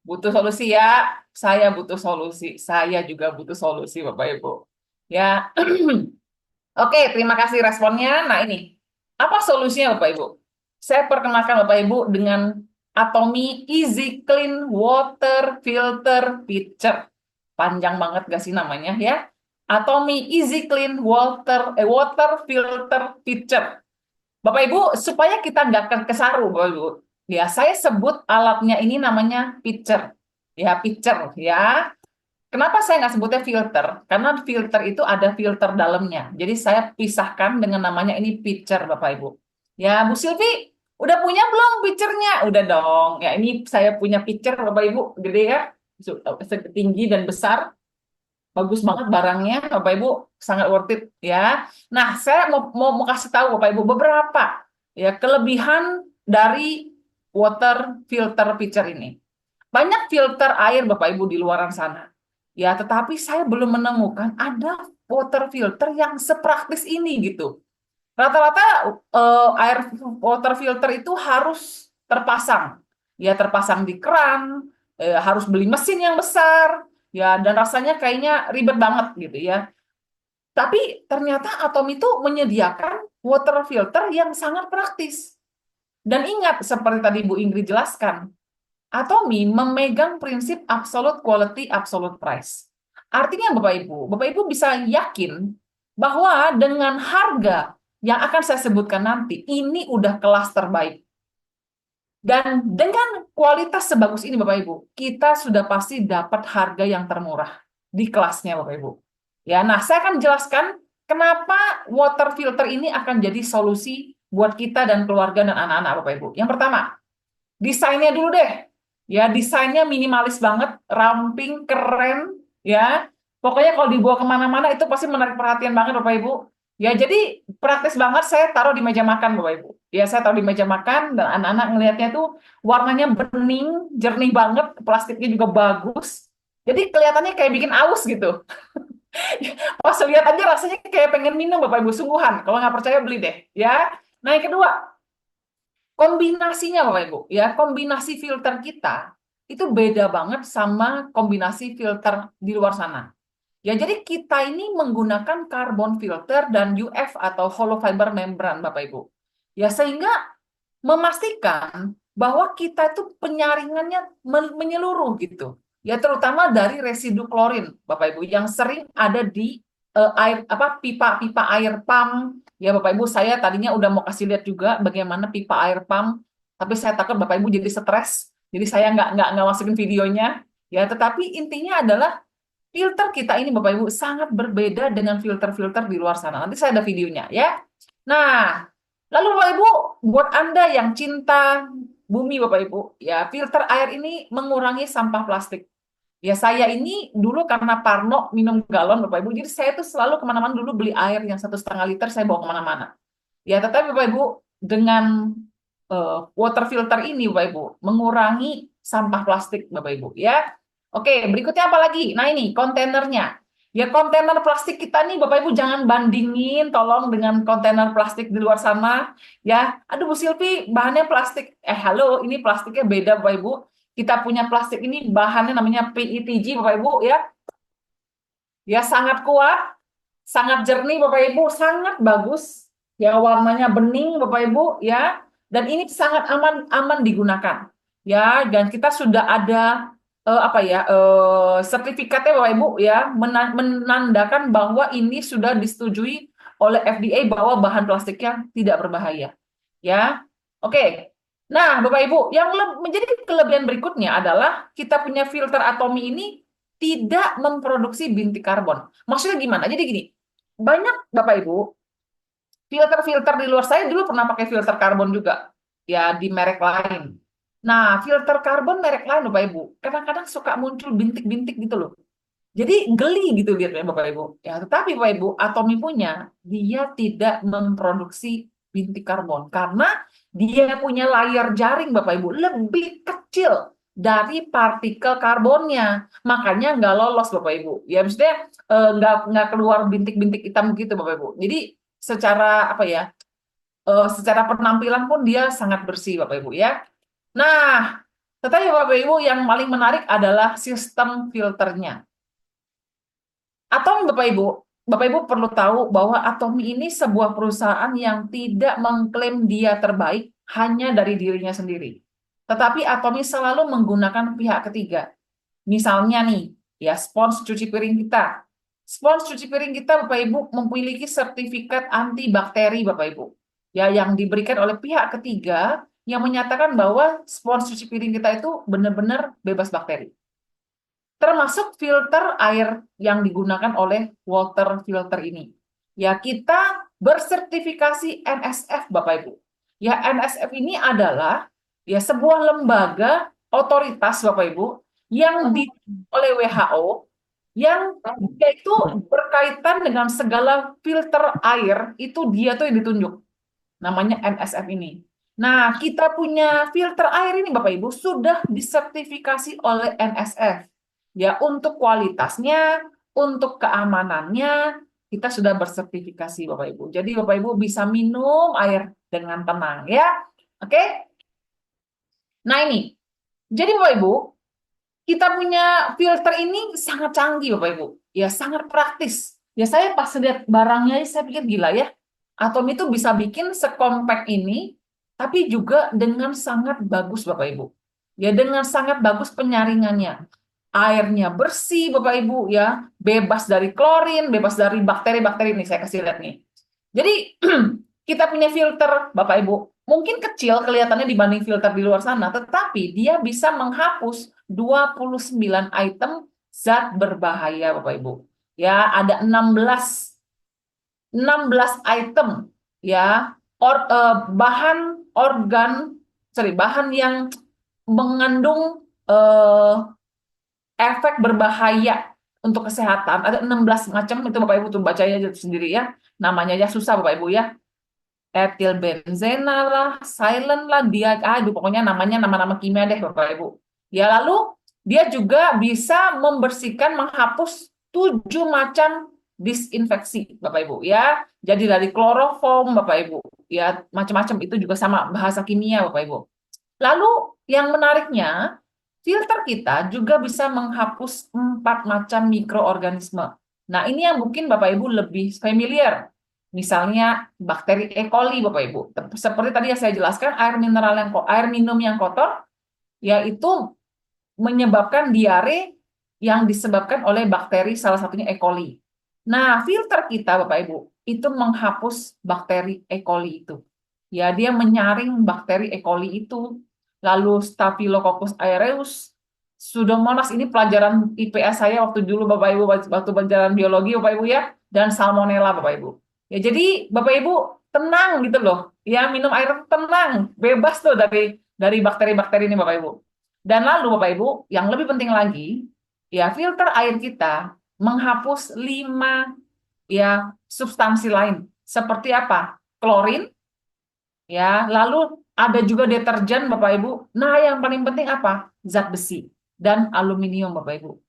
Butuh solusi ya. Saya butuh solusi. Saya juga butuh solusi Bapak Ibu. Ya. Oke, terima kasih responnya. Nah, ini. Apa solusinya Bapak Ibu? Saya perkenalkan Bapak Ibu dengan Atomy Easy Clean Water Filter Pitcher. Panjang banget gak sih namanya ya? Atomy Easy Clean Water Filter Pitcher. Bapak Ibu, supaya kita nggak kesaru, Bapak Ibu. Ya, saya sebut alatnya ini namanya pitcher. Ya, pitcher ya. Kenapa saya nggak sebutnya filter? Karena filter itu ada filter dalamnya. Jadi saya pisahkan dengan namanya ini pitcher, Bapak Ibu. Ya, Bu Silvi, udah punya belum pitchernya? Udah dong. Ya, ini saya punya pitcher, Bapak Ibu, gede ya, tinggi dan besar. Bagus banget barangnya, Bapak Ibu, sangat worth it ya. Nah, saya mau kasih tahu Bapak Ibu beberapa ya kelebihan dari water filter pitcher ini. Banyak filter air Bapak Ibu di luaran sana. Ya, tetapi saya belum menemukan ada water filter yang sepraktis ini gitu. Rata-rata air water filter itu harus terpasang. Ya, terpasang di keran, harus beli mesin yang besar, ya, dan rasanya kayaknya ribet banget gitu ya. Tapi ternyata Atom itu menyediakan water filter yang sangat praktis. Dan ingat, seperti tadi Bu Ingrid jelaskan, Atomi memegang prinsip absolute quality, absolute price. Artinya Bapak Ibu bisa yakin bahwa dengan harga yang akan saya sebutkan nanti, ini udah kelas terbaik. Dan dengan kualitas sebagus ini Bapak Ibu, kita sudah pasti dapat harga yang termurah di kelasnya Bapak Ibu. Ya, nah saya akan jelaskan kenapa water filter ini akan jadi solusi buat kita dan keluarga dan anak-anak Bapak Ibu. Yang pertama, desainnya dulu deh. Ya, desainnya minimalis banget, ramping, keren, ya. Pokoknya kalau dibawa kemana-mana itu pasti menarik perhatian banget Bapak Ibu. Ya, jadi praktis banget saya taruh di meja makan Bapak Ibu. Ya, saya taruh di meja makan dan anak-anak ngelihatnya tuh warnanya bening, jernih banget, plastiknya juga bagus. Jadi kelihatannya kayak bikin aus gitu. Pas lihat aja rasanya kayak pengen minum Bapak Ibu, sungguhan. Kalau nggak percaya beli deh, ya. Nah, yang kedua, kombinasinya Bapak Ibu, ya, kombinasi filter kita itu beda banget sama kombinasi filter di luar sana. Ya, jadi kita ini menggunakan carbon filter dan UF atau hollow fiber membran Bapak Ibu. Ya, sehingga memastikan bahwa kita itu penyaringannya menyeluruh gitu. Ya, terutama dari residu klorin Bapak Ibu yang sering ada di air apa pipa-pipa air pump. Ya Bapak Ibu, saya tadinya udah mau kasih lihat juga bagaimana pipa air pump, tapi saya takut Bapak Ibu jadi stres. Jadi saya nggak masukin videonya. Ya, tetapi intinya adalah filter kita ini Bapak Ibu sangat berbeda dengan filter-filter di luar sana. Nanti saya ada videonya ya. Nah, lalu Bapak Ibu, buat Anda yang cinta bumi Bapak Ibu, ya filter air ini mengurangi sampah plastik. Ya saya ini dulu karena parno minum galon Bapak Ibu, jadi saya tuh selalu kemana-mana dulu beli air yang 1,5 liter saya bawa kemana-mana. Ya tetapi Bapak Ibu dengan water filter ini Bapak Ibu mengurangi sampah plastik Bapak Ibu ya. Oke, berikutnya apa lagi? Nah ini kontainernya. Ya kontainer plastik kita nih Bapak Ibu jangan bandingin tolong dengan kontainer plastik di luar sana ya. Aduh Bu Silvi, bahannya plastik. Halo, ini plastiknya beda Bapak Ibu. Kita punya plastik ini bahannya namanya PETG Bapak Ibu ya. Ya sangat kuat, sangat jernih Bapak Ibu, sangat bagus. Ya warnanya bening Bapak Ibu ya. Dan ini sangat aman digunakan. Ya, dan kita sudah ada sertifikatnya Bapak Ibu ya menandakan bahwa ini sudah disetujui oleh FDA bahwa bahan plastiknya tidak berbahaya. Ya. Oke. Nah, Bapak Ibu, yang menjadi kelebihan berikutnya adalah kita punya filter Atomi ini tidak memproduksi bintik karbon. Maksudnya gimana? Jadi gini, banyak Bapak Ibu, filter-filter di luar saya dulu pernah pakai filter karbon juga, ya di merek lain. Nah, filter karbon merek lain Bapak Ibu, kadang-kadang suka muncul bintik-bintik gitu loh. Jadi geli gitu lihatnya Bapak Ibu. Ya, tetapi Bapak Ibu, Atomi punya, dia tidak memproduksi bintik karbon karena dia punya layar jaring Bapak Ibu lebih kecil dari partikel karbonnya. Makanya nggak lolos Bapak Ibu. Ya maksudnya nggak keluar bintik-bintik hitam gitu Bapak Ibu. Jadi secara apa ya? Secara penampilan pun dia sangat bersih Bapak Ibu ya. Nah, tetapi Bapak Ibu yang paling menarik adalah sistem filternya. Atomi Bapak Ibu perlu tahu bahwa Atomi ini sebuah perusahaan yang tidak mengklaim dia terbaik hanya dari dirinya sendiri. Tetapi Atomi selalu menggunakan pihak ketiga. Misalnya nih, ya spons cuci piring kita. Spons cuci piring kita Bapak Ibu memiliki sertifikat antibakteri Bapak Ibu. Ya, yang diberikan oleh pihak ketiga yang menyatakan bahwa spons cuci piring kita itu benar-benar bebas bakteri. Termasuk filter air yang digunakan oleh water filter ini. Ya, kita bersertifikasi NSF Bapak Ibu. Ya, NSF ini adalah ya sebuah lembaga otoritas Bapak Ibu yang oleh WHO yang dia itu berkaitan dengan segala filter air itu dia tuh yang ditunjuk. Namanya NSF ini. Nah, kita punya filter air ini Bapak Ibu sudah disertifikasi oleh NSF. Ya, untuk kualitasnya, untuk keamanannya, kita sudah bersertifikasi Bapak Ibu. Jadi Bapak Ibu bisa minum air dengan tenang ya. Oke? Nah, ini. Jadi Bapak Ibu, kita punya filter ini sangat canggih Bapak Ibu. Ya, sangat praktis. Ya, saya pas lihat barangnya saya pikir gila ya. Atom itu bisa bikin sekompak ini tapi juga dengan sangat bagus Bapak Ibu. Ya, dengan sangat bagus penyaringannya. Airnya bersih Bapak Ibu ya, bebas dari klorin, bebas dari bakteri-bakteri ini saya kasih lihat nih. Jadi kita punya filter Bapak Ibu, mungkin kecil kelihatannya dibanding filter di luar sana, tetapi dia bisa menghapus 29 item zat berbahaya Bapak Ibu. Ya, ada 16 item ya, bahan yang mengandung efek berbahaya untuk kesehatan. Ada 16 macam itu Bapak Ibu tuh bacanya aja sendiri ya. Namanya ya susah Bapak Ibu ya. Etilbenzena lah, silent lah, aduh pokoknya namanya nama-nama kimia deh Bapak Ibu. Ya lalu dia juga bisa membersihkan, menghapus 7 macam disinfeksi Bapak Ibu ya. Jadi dari kloroform Bapak Ibu ya, macam-macam itu juga sama bahasa kimia Bapak Ibu. Lalu yang menariknya, filter kita juga bisa menghapus 4 macam mikroorganisme. Nah, ini yang mungkin Bapak Ibu lebih familiar. Misalnya bakteri E. coli Bapak Ibu. Seperti tadi yang saya jelaskan, air minum yang kotor yaitu menyebabkan diare yang disebabkan oleh bakteri salah satunya E. coli. Nah, filter kita Bapak Ibu itu menghapus bakteri E. coli itu. Ya, dia menyaring bakteri E. coli itu. Lalu Staphylococcus aureus, Pseudomonas, ini pelajaran IPA saya waktu dulu Bapak Ibu, waktu pelajaran biologi Bapak Ibu ya, dan Salmonella Bapak Ibu. Ya, jadi Bapak Ibu tenang gitu loh. Ya, minum air tenang, bebas tuh dari bakteri-bakteri ini Bapak Ibu. Dan lalu Bapak Ibu, yang lebih penting lagi, ya filter air kita menghapus 5 ya substansi lain. Seperti apa? Klorin, ya, lalu ada juga deterjen Bapak Ibu. Nah, yang paling penting apa? Zat besi dan aluminium Bapak Ibu.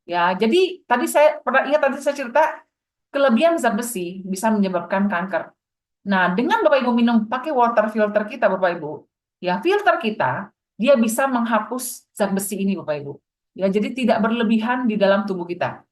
Ya, jadi tadi saya pernah ingat tadi saya cerita kelebihan zat besi bisa menyebabkan kanker. Nah, dengan Bapak Ibu minum pakai water filter kita Bapak Ibu, ya filter kita dia bisa menghapus zat besi ini Bapak Ibu. Ya, jadi tidak berlebihan di dalam tubuh kita.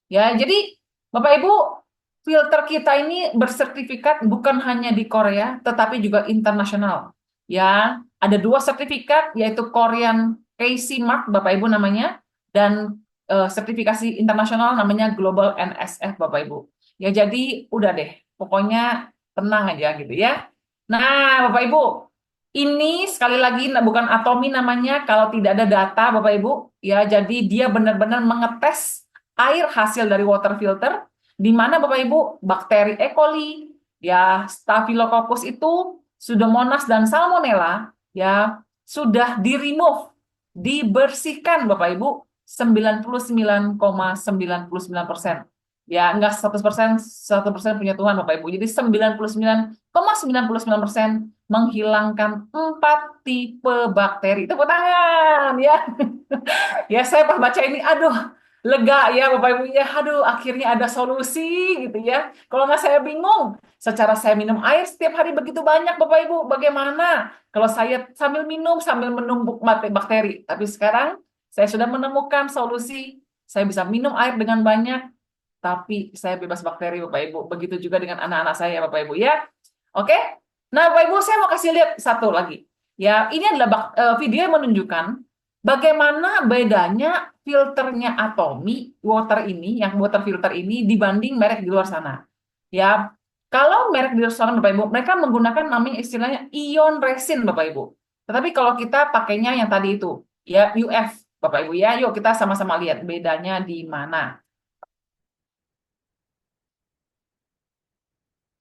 Ya, jadi Bapak Ibu, filter kita ini bersertifikat bukan hanya di Korea, tetapi juga internasional. Ya, ada 2 sertifikat, yaitu Korean KC Mark, Bapak Ibu namanya, dan sertifikasi internasional namanya Global NSF, Bapak Ibu. Ya, jadi udah deh, pokoknya tenang aja gitu ya. Nah, Bapak Ibu, ini sekali lagi bukan atomi namanya kalau tidak ada data, Bapak Ibu. Ya, jadi dia benar-benar mengetes air hasil dari water filter, di mana Bapak Ibu bakteri E. coli, ya Staphylococcus itu, Pseudomonas dan Salmonella, ya sudah di-remove, dibersihkan Bapak Ibu 99,99%. Ya, enggak 100%, 100% punya Tuhan Bapak Ibu. Jadi 99,99% menghilangkan 4 tipe bakteri. Tepuk tangan ya. Ya, saya pas baca ini, aduh, lega ya Bapak Ibu ya, aduh akhirnya ada solusi gitu ya. Kalau nggak saya bingung, secara saya minum air setiap hari begitu banyak Bapak Ibu, bagaimana kalau saya sambil minum sambil menumbuk bakteri. Tapi sekarang saya sudah menemukan solusi, saya bisa minum air dengan banyak, tapi saya bebas bakteri Bapak Ibu. Begitu juga dengan anak-anak saya Bapak Ibu ya. Oke? Nah Bapak Ibu, saya mau kasih lihat satu lagi. Ya, ini adalah video yang menunjukkan bagaimana bedanya filternya Atomy water ini, yang water filter ini dibanding merek di luar sana. Ya, kalau merek di luar sana Bapak Ibu, mereka menggunakan namanya istilahnya ion resin Bapak Ibu. Tetapi kalau kita pakainya yang tadi itu, ya UF Bapak Ibu ya. Yuk kita sama-sama lihat bedanya di mana.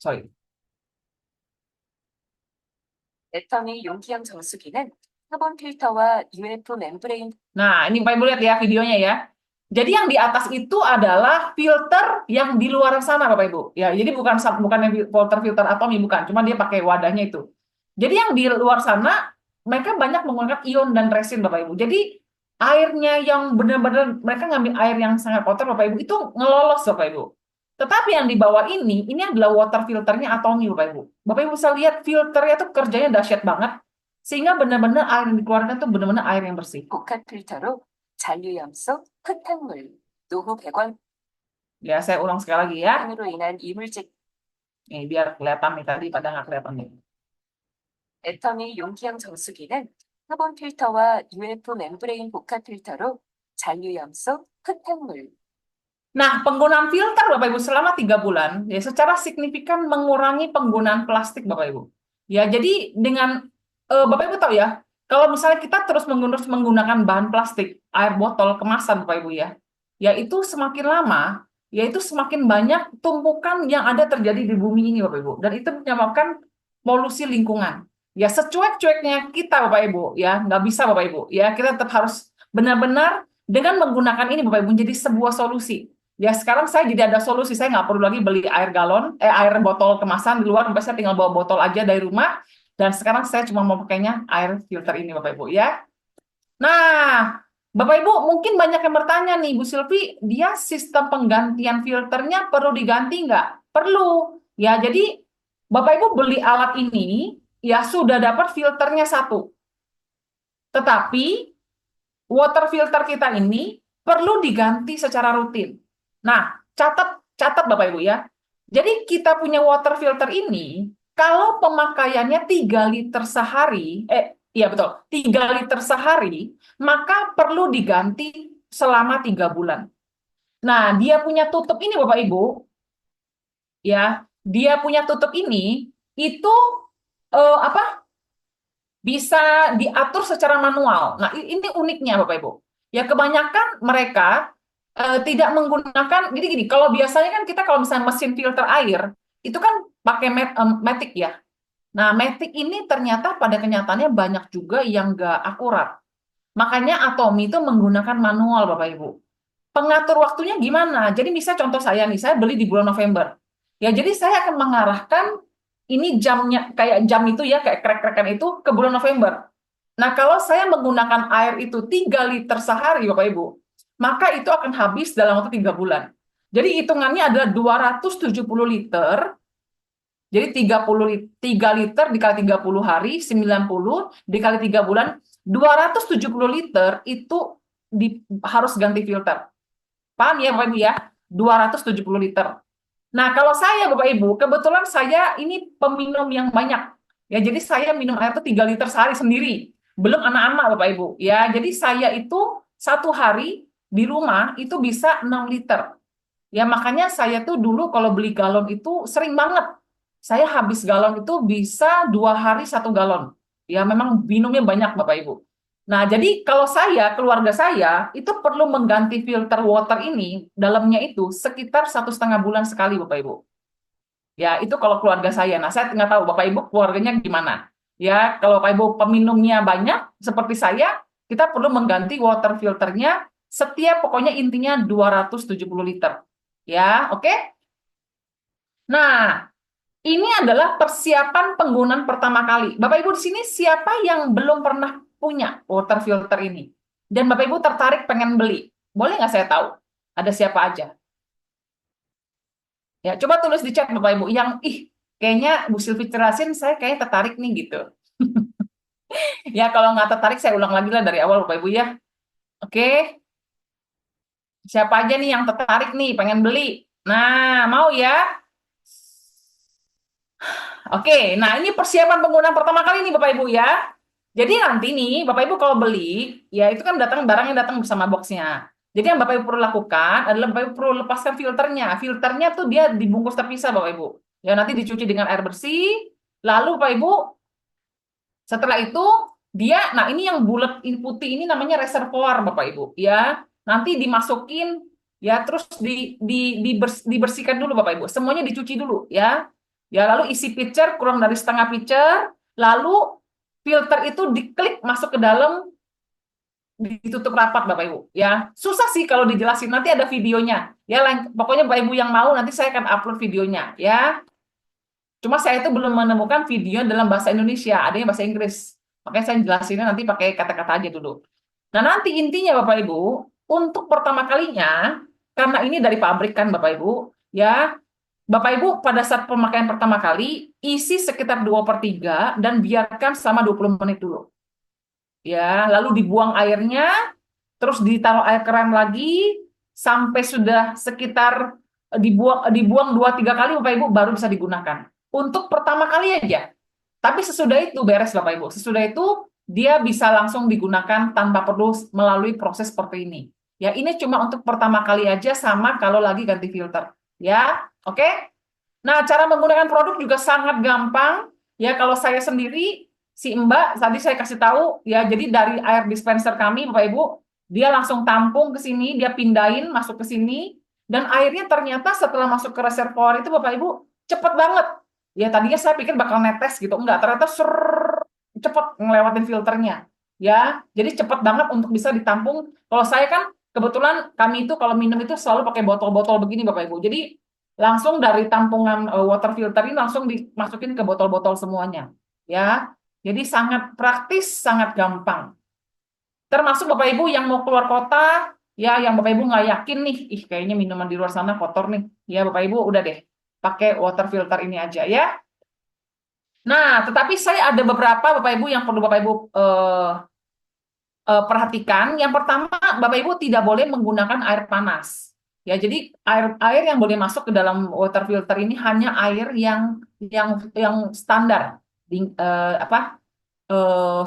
Sorry. 애터미 용기형 정수기는 카본 필터와 UF 멤브레인. Nah, ini Bapak Ibu lihat ya videonya ya. Jadi yang di atas itu adalah filter yang di luar sana Bapak Ibu. Ya, jadi bukan filter Atomy bukan, cuma dia pakai wadahnya itu. Jadi yang di luar sana mereka banyak menggunakan ion dan resin Bapak Ibu. Jadi airnya yang benar-benar mereka ngambil air yang sangat kotor Bapak Ibu itu ngelolos Bapak Ibu. Tetapi yang di bawah ini adalah water filternya Atomy Bapak Ibu. Bapak Ibu bisa lihat filternya tuh kerjanya dahsyat banget. Sehingga benar-benar air yang dikeluarkan tuh benar-benar air yang bersih. 복합 필터로 잔류염소, 흙탕물, 노후 배관 Ya, saya ulang sekali lagi ya. 으로 인한 이물질 Nih, biar kelihatan nih tadi pada nggak kelihatan nih. 애터미 용기형 정수기는 카본 필터와 UF 멤브레인 복합 필터로 잔류염소, 흙탕물, Nah, penggunaan filter Bapak Ibu selama 3 bulan ya secara signifikan mengurangi penggunaan plastik Bapak Ibu. Ya, jadi dengan Bapak Ibu tahu ya, kalau misalnya kita terus menggunakan bahan plastik, air botol kemasan Bapak Ibu ya itu semakin lama, ya itu semakin banyak tumpukan yang ada terjadi di bumi ini Bapak Ibu, dan itu menyebabkan polusi lingkungan. Ya, secuek-cueknya kita Bapak Ibu, ya nggak bisa Bapak Ibu, ya kita tetap harus benar-benar dengan menggunakan ini Bapak Ibu menjadi sebuah solusi. Ya sekarang saya jadi ada solusi, saya nggak perlu lagi beli air air botol kemasan di luar, saya tinggal bawa botol aja dari rumah, dan sekarang saya cuma mau pakainya air filter ini Bapak Ibu ya. Nah, Bapak Ibu mungkin banyak yang bertanya nih, Bu Silvi, dia sistem penggantian filternya perlu diganti nggak? Perlu. Ya, jadi Bapak Ibu beli alat ini, ya sudah dapat filternya satu. Tetapi water filter kita ini perlu diganti secara rutin. Nah, catat Bapak Ibu ya. Jadi kita punya water filter ini, kalau pemakaiannya 3 liter sehari, iya betul, 3 liter sehari, maka perlu diganti selama 3 bulan. Nah, dia punya tutup ini Bapak Ibu, ya, dia punya tutup ini, itu bisa diatur secara manual. Nah, ini uniknya Bapak Ibu. Ya, kebanyakan mereka tidak menggunakan, jadi gini, kalau biasanya kan kita kalau misalnya mesin filter air, itu kan pakai matic ya. Nah, matic ini ternyata pada kenyataannya banyak juga yang nggak akurat. Makanya Atomi itu menggunakan manual Bapak Ibu. Pengatur waktunya gimana? Jadi misalnya contoh saya nih, saya beli di bulan November. Ya, jadi saya akan mengarahkan ini jamnya, kayak jam itu ya, kayak krek-krekan itu ke bulan November. Nah, kalau saya menggunakan air itu 3 liter sehari Bapak Ibu, maka itu akan habis dalam waktu 3 bulan. Jadi hitungannya adalah 270 liter. Jadi 3 liter dikali 30 hari, 90 dikali 3 bulan, 270 liter itu harus ganti filter. Paham ya Bapak Ibu ya? 270 liter. Nah, kalau saya Bapak Ibu, kebetulan saya ini peminum yang banyak. Ya, jadi saya minum air itu 3 liter sehari sendiri. Belum anak-anak Bapak Ibu. Ya, jadi saya itu satu hari di rumah itu bisa 6 liter. Ya, makanya saya tuh dulu kalau beli galon itu sering banget. Saya habis galon itu bisa 2 hari 1 galon. Ya, memang minumnya banyak Bapak Ibu. Nah, jadi kalau keluarga saya, itu perlu mengganti filter water ini, dalamnya itu sekitar 1,5 bulan sekali Bapak Ibu. Ya, itu kalau keluarga saya. Nah, saya nggak tahu Bapak Ibu keluarganya gimana. Ya, kalau Bapak Ibu peminumnya banyak, seperti saya, kita perlu mengganti water filternya setiap pokoknya intinya 270 liter. Ya, oke? Nah, ini adalah persiapan penggunaan pertama kali. Bapak Ibu di sini siapa yang belum pernah punya water filter ini? Dan Bapak Ibu tertarik pengen beli? Boleh nggak saya tahu? Ada siapa aja? Ya, coba tulis di chat Bapak Ibu yang kayaknya Bu Silvi jelasin saya kayaknya tertarik nih gitu. Ya, kalau nggak tertarik saya ulang lagi lah dari awal Bapak Ibu ya. Oke. Siapa aja nih yang tertarik nih pengen beli? Nah, mau ya? Oke, nah ini persiapan penggunaan pertama kali nih Bapak Ibu ya. Jadi nanti nih Bapak Ibu kalau beli, ya itu kan barangnya datang bersama boxnya. Jadi yang Bapak Ibu perlu lakukan adalah Bapak Ibu perlu lepaskan filternya. Filternya tuh dia dibungkus terpisah Bapak Ibu. Ya nanti dicuci dengan air bersih. Lalu Bapak Ibu setelah itu nah ini yang bulat putih ini namanya reservoir Bapak Ibu ya. Nanti dimasukin ya terus dibersihkan dulu Bapak Ibu. Semuanya dicuci dulu ya. Ya, lalu isi pitcher kurang dari setengah pitcher, lalu filter itu diklik masuk ke dalam, ditutup rapat Bapak Ibu. Ya, susah sih kalau dijelasin. Nanti ada videonya. Ya, pokoknya Bapak Ibu yang mau nanti saya akan upload videonya. Ya, cuma saya itu belum menemukan video dalam bahasa Indonesia, adanya bahasa Inggris. Makanya saya jelasinnya nanti pakai kata-kata aja dulu. Nah, nanti intinya Bapak Ibu, untuk pertama kalinya, karena ini dari pabrik kan Bapak Ibu, ya. Bapak Ibu pada saat pemakaian pertama kali isi sekitar 2/3 dan biarkan selama 20 menit dulu. Ya, lalu dibuang airnya, terus ditaruh air keran lagi sampai sudah sekitar dibuang 2-3 kali Bapak Ibu baru bisa digunakan. Untuk pertama kali aja. Tapi sesudah itu beres Bapak Ibu. Sesudah itu dia bisa langsung digunakan tanpa perlu melalui proses seperti ini. Ya, ini cuma untuk pertama kali aja sama kalau lagi ganti filter. Ya, oke? Nah, cara menggunakan produk juga sangat gampang. Ya, kalau saya sendiri, si Mbak, tadi saya kasih tahu, ya, jadi dari air dispenser kami, Bapak Ibu, dia langsung tampung ke sini, dia pindahin, masuk ke sini, dan airnya ternyata setelah masuk ke reservoir itu, Bapak Ibu, cepet banget. Ya, tadinya saya pikir bakal netes gitu. Enggak, ternyata cepet ngelewatin filternya. Ya, jadi cepet banget untuk bisa ditampung. Kalau saya kan, kebetulan kami itu kalau minum itu selalu pakai botol-botol begini, Bapak Ibu. Jadi, langsung dari tampungan water filter ini langsung dimasukin ke botol-botol semuanya, ya. Jadi sangat praktis, sangat gampang. Termasuk Bapak Ibu yang mau keluar kota, ya, yang Bapak Ibu nggak yakin nih, kayaknya minuman di luar sana kotor nih, ya Bapak Ibu udah deh, pakai water filter ini aja ya. Nah, tetapi saya ada beberapa Bapak Ibu yang perlu Bapak Ibu perhatikan. Yang pertama, Bapak Ibu tidak boleh menggunakan air panas. Ya, jadi air yang boleh masuk ke dalam water filter ini hanya air yang standar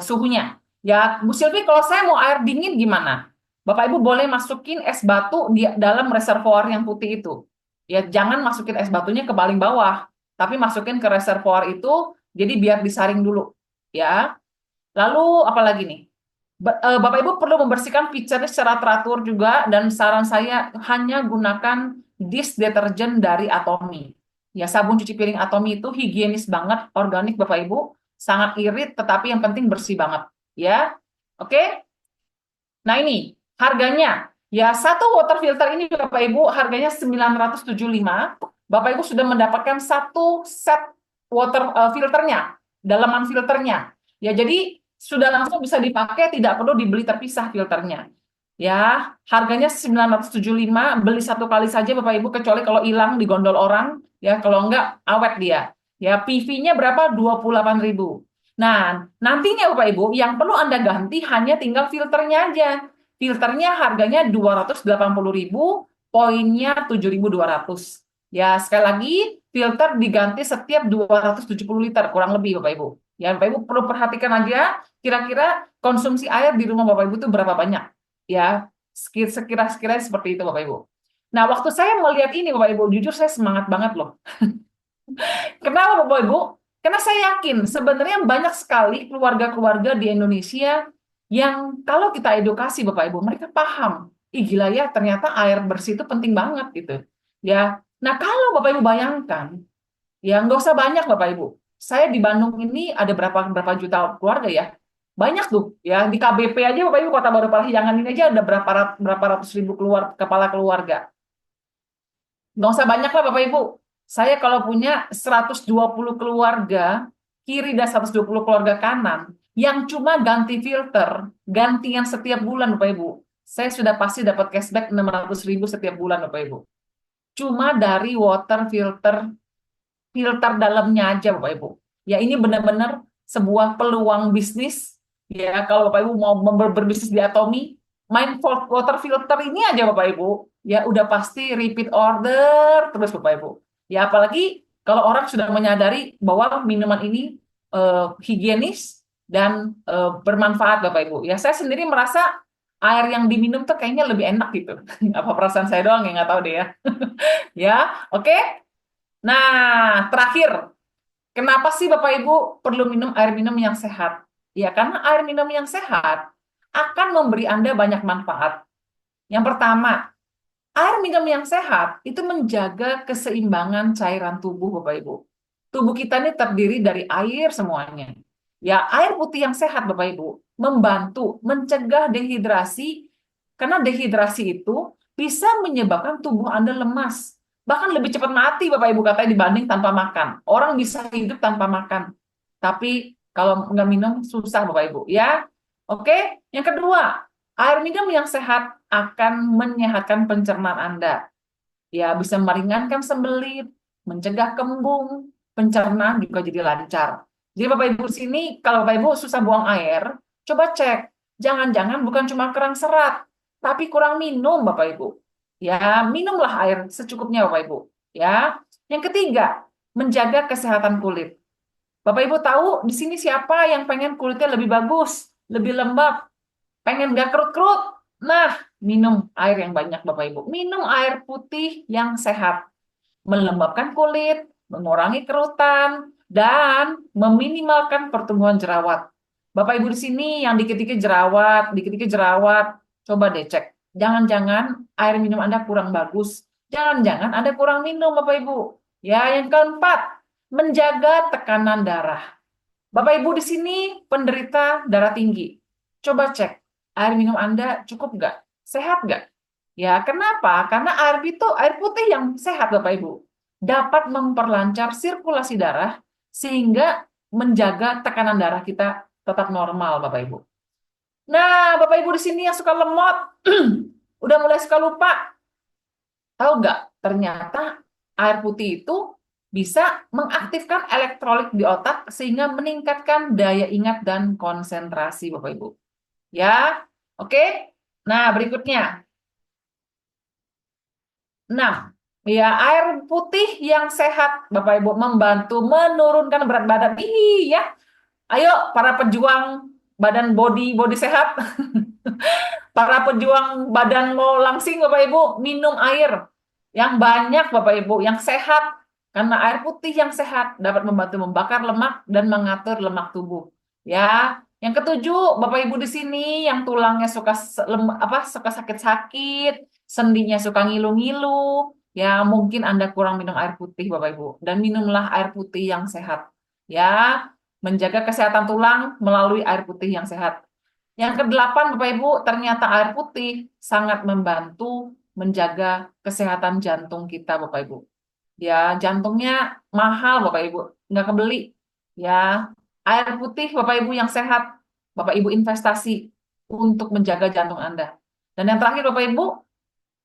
suhunya. Ya, Bu Silvi, kalau saya mau air dingin gimana? Bapak Ibu boleh masukin es batu di dalam reservoir yang putih itu. Ya, jangan masukin es batunya ke paling bawah, tapi masukin ke reservoir itu, jadi biar disaring dulu. Ya, lalu apa lagi nih? Bapak Ibu perlu membersihkan pitchernya secara teratur juga, dan saran saya hanya gunakan dish deterjen dari Atomy. Ya, sabun cuci piring Atomy itu higienis banget, organik Bapak Ibu, sangat irit tetapi yang penting bersih banget, ya. Oke. Nah, ini harganya. Ya, satu water filter ini Bapak Ibu harganya 975. Bapak Ibu sudah mendapatkan satu set water filternya, dalaman filternya. Ya, jadi sudah langsung bisa dipakai, tidak perlu dibeli terpisah filternya. Ya, harganya 975, beli satu kali saja Bapak Ibu, kecuali kalau hilang di gondol orang, ya, kalau enggak awet dia. Ya, PV-nya berapa? 28.000. Nah, nantinya Bapak Ibu, yang perlu Anda ganti hanya tinggal filternya aja. Filternya harganya 280.000, poinnya 7.200. Ya, sekali lagi, filter diganti setiap 270 liter, kurang lebih Bapak Ibu. Ya, Bapak Ibu perlu perhatikan aja, kira-kira konsumsi air di rumah Bapak Ibu itu berapa banyak. Ya, sekira-sekira seperti itu Bapak Ibu. Nah, waktu saya melihat ini Bapak Ibu, jujur saya semangat banget loh. Kenapa Bapak Ibu? Karena saya yakin sebenarnya banyak sekali keluarga-keluarga di Indonesia yang kalau kita edukasi Bapak Ibu, mereka paham. Ih gila ya, ternyata air bersih itu penting banget gitu. Ya. Nah, kalau Bapak Ibu bayangkan, ya nggak usah banyak Bapak Ibu. Saya di Bandung ini ada berapa juta keluarga ya. Banyak tuh ya, di KBP aja Bapak Ibu Kota Baru Parahyangan ini aja ada berapa ratus ribu kepala keluarga. Nggak usah banyak lah Bapak Ibu. Saya kalau punya 120 keluarga, kiri dan 120 keluarga kanan, yang cuma ganti filter, gantian setiap bulan Bapak Ibu, saya sudah pasti dapat cashback 600.000 setiap bulan Bapak Ibu. Cuma dari water filter dalamnya aja Bapak Ibu. Ya ini benar-benar sebuah peluang bisnis. Ya kalau Bapak Ibu mau berbisnis di Atomy, main water filter ini aja Bapak Ibu, ya udah pasti repeat order terus Bapak Ibu. Ya apalagi kalau orang sudah menyadari bahwa minuman ini higienis dan bermanfaat Bapak Ibu. Ya saya sendiri merasa air yang diminum tuh kayaknya lebih enak gitu. Apa perasaan saya doang yang nggak tahu deh ya. Ya, oke. Nah, terakhir, kenapa sih Bapak Ibu perlu minum air minum yang sehat? Ya, karena air minum yang sehat akan memberi Anda banyak manfaat. Yang pertama, air minum yang sehat itu menjaga keseimbangan cairan tubuh, Bapak Ibu. Tubuh kita ini terdiri dari air semuanya. Ya, air putih yang sehat, Bapak Ibu, membantu mencegah dehidrasi, karena dehidrasi itu bisa menyebabkan tubuh Anda lemas. Bahkan lebih cepat mati, Bapak Ibu, katanya dibanding tanpa makan. Orang bisa hidup tanpa makan. Tapi kalau nggak minum, susah, Bapak Ibu. Ya, oke. Yang kedua, air minum yang sehat akan menyehatkan pencernaan Anda. Ya, bisa meringankan sembelit, mencegah kembung, pencernaan juga jadi lancar. Jadi Bapak Ibu sini, kalau Bapak Ibu susah buang air, coba cek. Jangan-jangan bukan cuma kurang serat, tapi kurang minum Bapak Ibu. Ya, minumlah air secukupnya Bapak Ibu. Ya. Yang ketiga, menjaga kesehatan kulit. Bapak Ibu tahu di sini siapa yang pengen kulitnya lebih bagus, lebih lembab, pengen gak kerut-kerut? Nah, minum air yang banyak Bapak Ibu. Minum air putih yang sehat, melembabkan kulit, mengurangi kerutan, dan meminimalkan pertumbuhan jerawat. Bapak Ibu di sini yang dikit-dikit jerawat, coba deh cek. Jangan-jangan air minum Anda kurang bagus. Jangan-jangan Anda kurang minum, Bapak Ibu. Ya, yang keempat, menjaga tekanan darah. Bapak Ibu di sini penderita darah tinggi. Coba cek, air minum Anda cukup nggak? Sehat nggak? Ya, kenapa? Karena air putih yang sehat, Bapak Ibu, dapat memperlancar sirkulasi darah sehingga menjaga tekanan darah kita tetap normal, Bapak Ibu. Nah, Bapak Ibu di sini yang suka lemot, udah mulai suka lupa, tahu nggak? Ternyata air putih itu bisa mengaktifkan elektrolit di otak sehingga meningkatkan daya ingat dan konsentrasi, Bapak Ibu. Ya, oke. Nah, berikutnya. 6. Ya, air putih yang sehat, Bapak Ibu, membantu menurunkan berat badan. Iya. Ayo, para pejuang badan body sehat, para pejuang badan mau langsing, Bapak Ibu, minum air yang banyak, Bapak Ibu, yang sehat. Karena air putih yang sehat dapat membantu membakar lemak dan mengatur lemak tubuh. Ya, yang ketujuh, Bapak Ibu di sini yang tulangnya suka suka sakit-sakit, sendinya suka ngilu-ngilu, ya mungkin Anda kurang minum air putih, Bapak Ibu, dan minumlah air putih yang sehat. Ya, menjaga kesehatan tulang melalui air putih yang sehat. Yang kedelapan, Bapak Ibu, ternyata air putih sangat membantu menjaga kesehatan jantung kita, Bapak Ibu. Ya, jantungnya mahal, Bapak Ibu, nggak kebeli. Ya, air putih, Bapak Ibu yang sehat, Bapak Ibu investasi untuk menjaga jantung Anda. Dan yang terakhir, Bapak Ibu,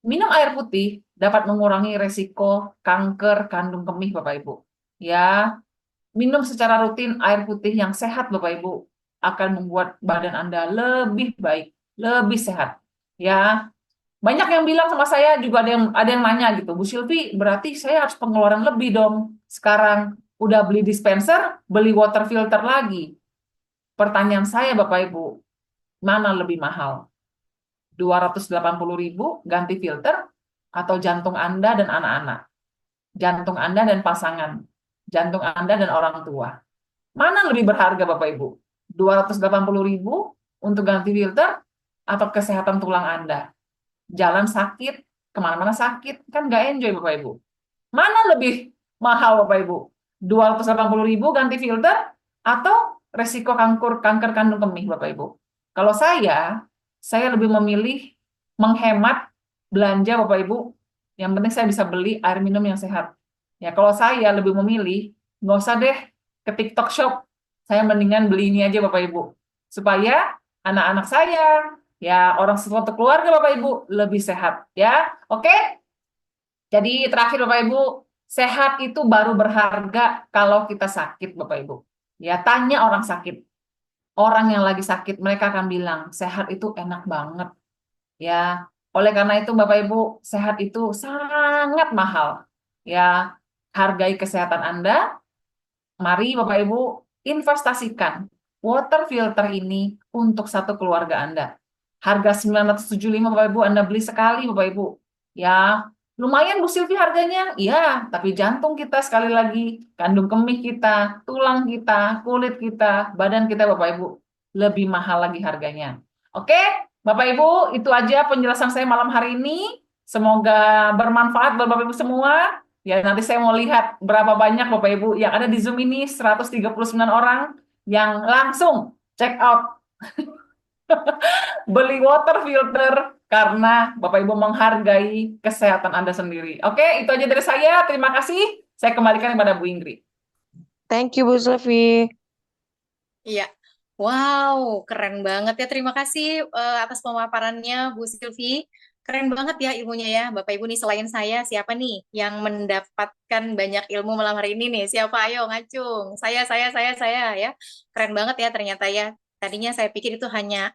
minum air putih dapat mengurangi resiko kanker kandung kemih, Bapak Ibu. Ya, minum secara rutin air putih yang sehat, Bapak Ibu, akan membuat badan Anda lebih baik, lebih sehat. Ya, banyak yang bilang sama saya juga ada yang nanya gitu, Bu Silvi, berarti saya harus pengeluaran lebih dong. Sekarang udah beli dispenser, beli water filter lagi. Pertanyaan saya Bapak Ibu, mana lebih mahal? 280.000 ganti filter atau jantung Anda dan anak-anak? Jantung Anda dan pasangan? Jantung Anda dan orang tua? Mana lebih berharga Bapak Ibu? 280.000 untuk ganti filter atau kesehatan tulang Anda? Jalan sakit, kemana-mana sakit, kan nggak enjoy Bapak Ibu. Mana lebih mahal Bapak Ibu? 280.000 ganti filter atau resiko kanker kandung kemih Bapak Ibu? Kalau saya lebih memilih menghemat belanja Bapak Ibu. Yang penting saya bisa beli air minum yang sehat. Ya, kalau saya lebih memilih, nggak usah deh ke TikTok Shop. Saya mendingan beli ini aja Bapak Ibu. Supaya anak-anak saya, ya orang suatu keluarga Bapak Ibu lebih sehat. Ya, oke? Jadi terakhir Bapak Ibu, sehat itu baru berharga kalau kita sakit Bapak Ibu. Ya, tanya orang sakit. Orang yang lagi sakit, mereka akan bilang, sehat itu enak banget. Ya, oleh karena itu Bapak Ibu, sehat itu sangat mahal. Ya, hargai kesehatan Anda. Mari Bapak Ibu investasikan water filter ini untuk satu keluarga Anda. Harga 975 Bapak Ibu Anda beli sekali Bapak Ibu. Ya, lumayan Bu Silvi harganya. Iya, tapi jantung kita sekali lagi, kandung kemih kita, tulang kita, kulit kita, badan kita Bapak Ibu lebih mahal lagi harganya. Oke, Bapak Ibu, itu aja penjelasan saya malam hari ini. Semoga bermanfaat buat Bapak Ibu semua. Ya, nanti saya mau lihat berapa banyak Bapak Ibu yang ada di Zoom ini, 139 orang yang langsung check out beli water filter karena Bapak Ibu menghargai kesehatan Anda sendiri. Oke, itu aja dari saya. Terima kasih. Saya kembalikan kepada Bu Ingrid. Thank you Bu Silvi. Iya. Wow, keren banget ya. Terima kasih atas pemaparannya Bu Silvi. Keren banget ya ilmunya ya. Bapak Ibu nih selain saya, siapa nih yang mendapatkan banyak ilmu malam hari ini nih? Siapa? Ayo ngacung. Saya ya. Keren banget ya ternyata ya. Tadinya saya pikir itu hanya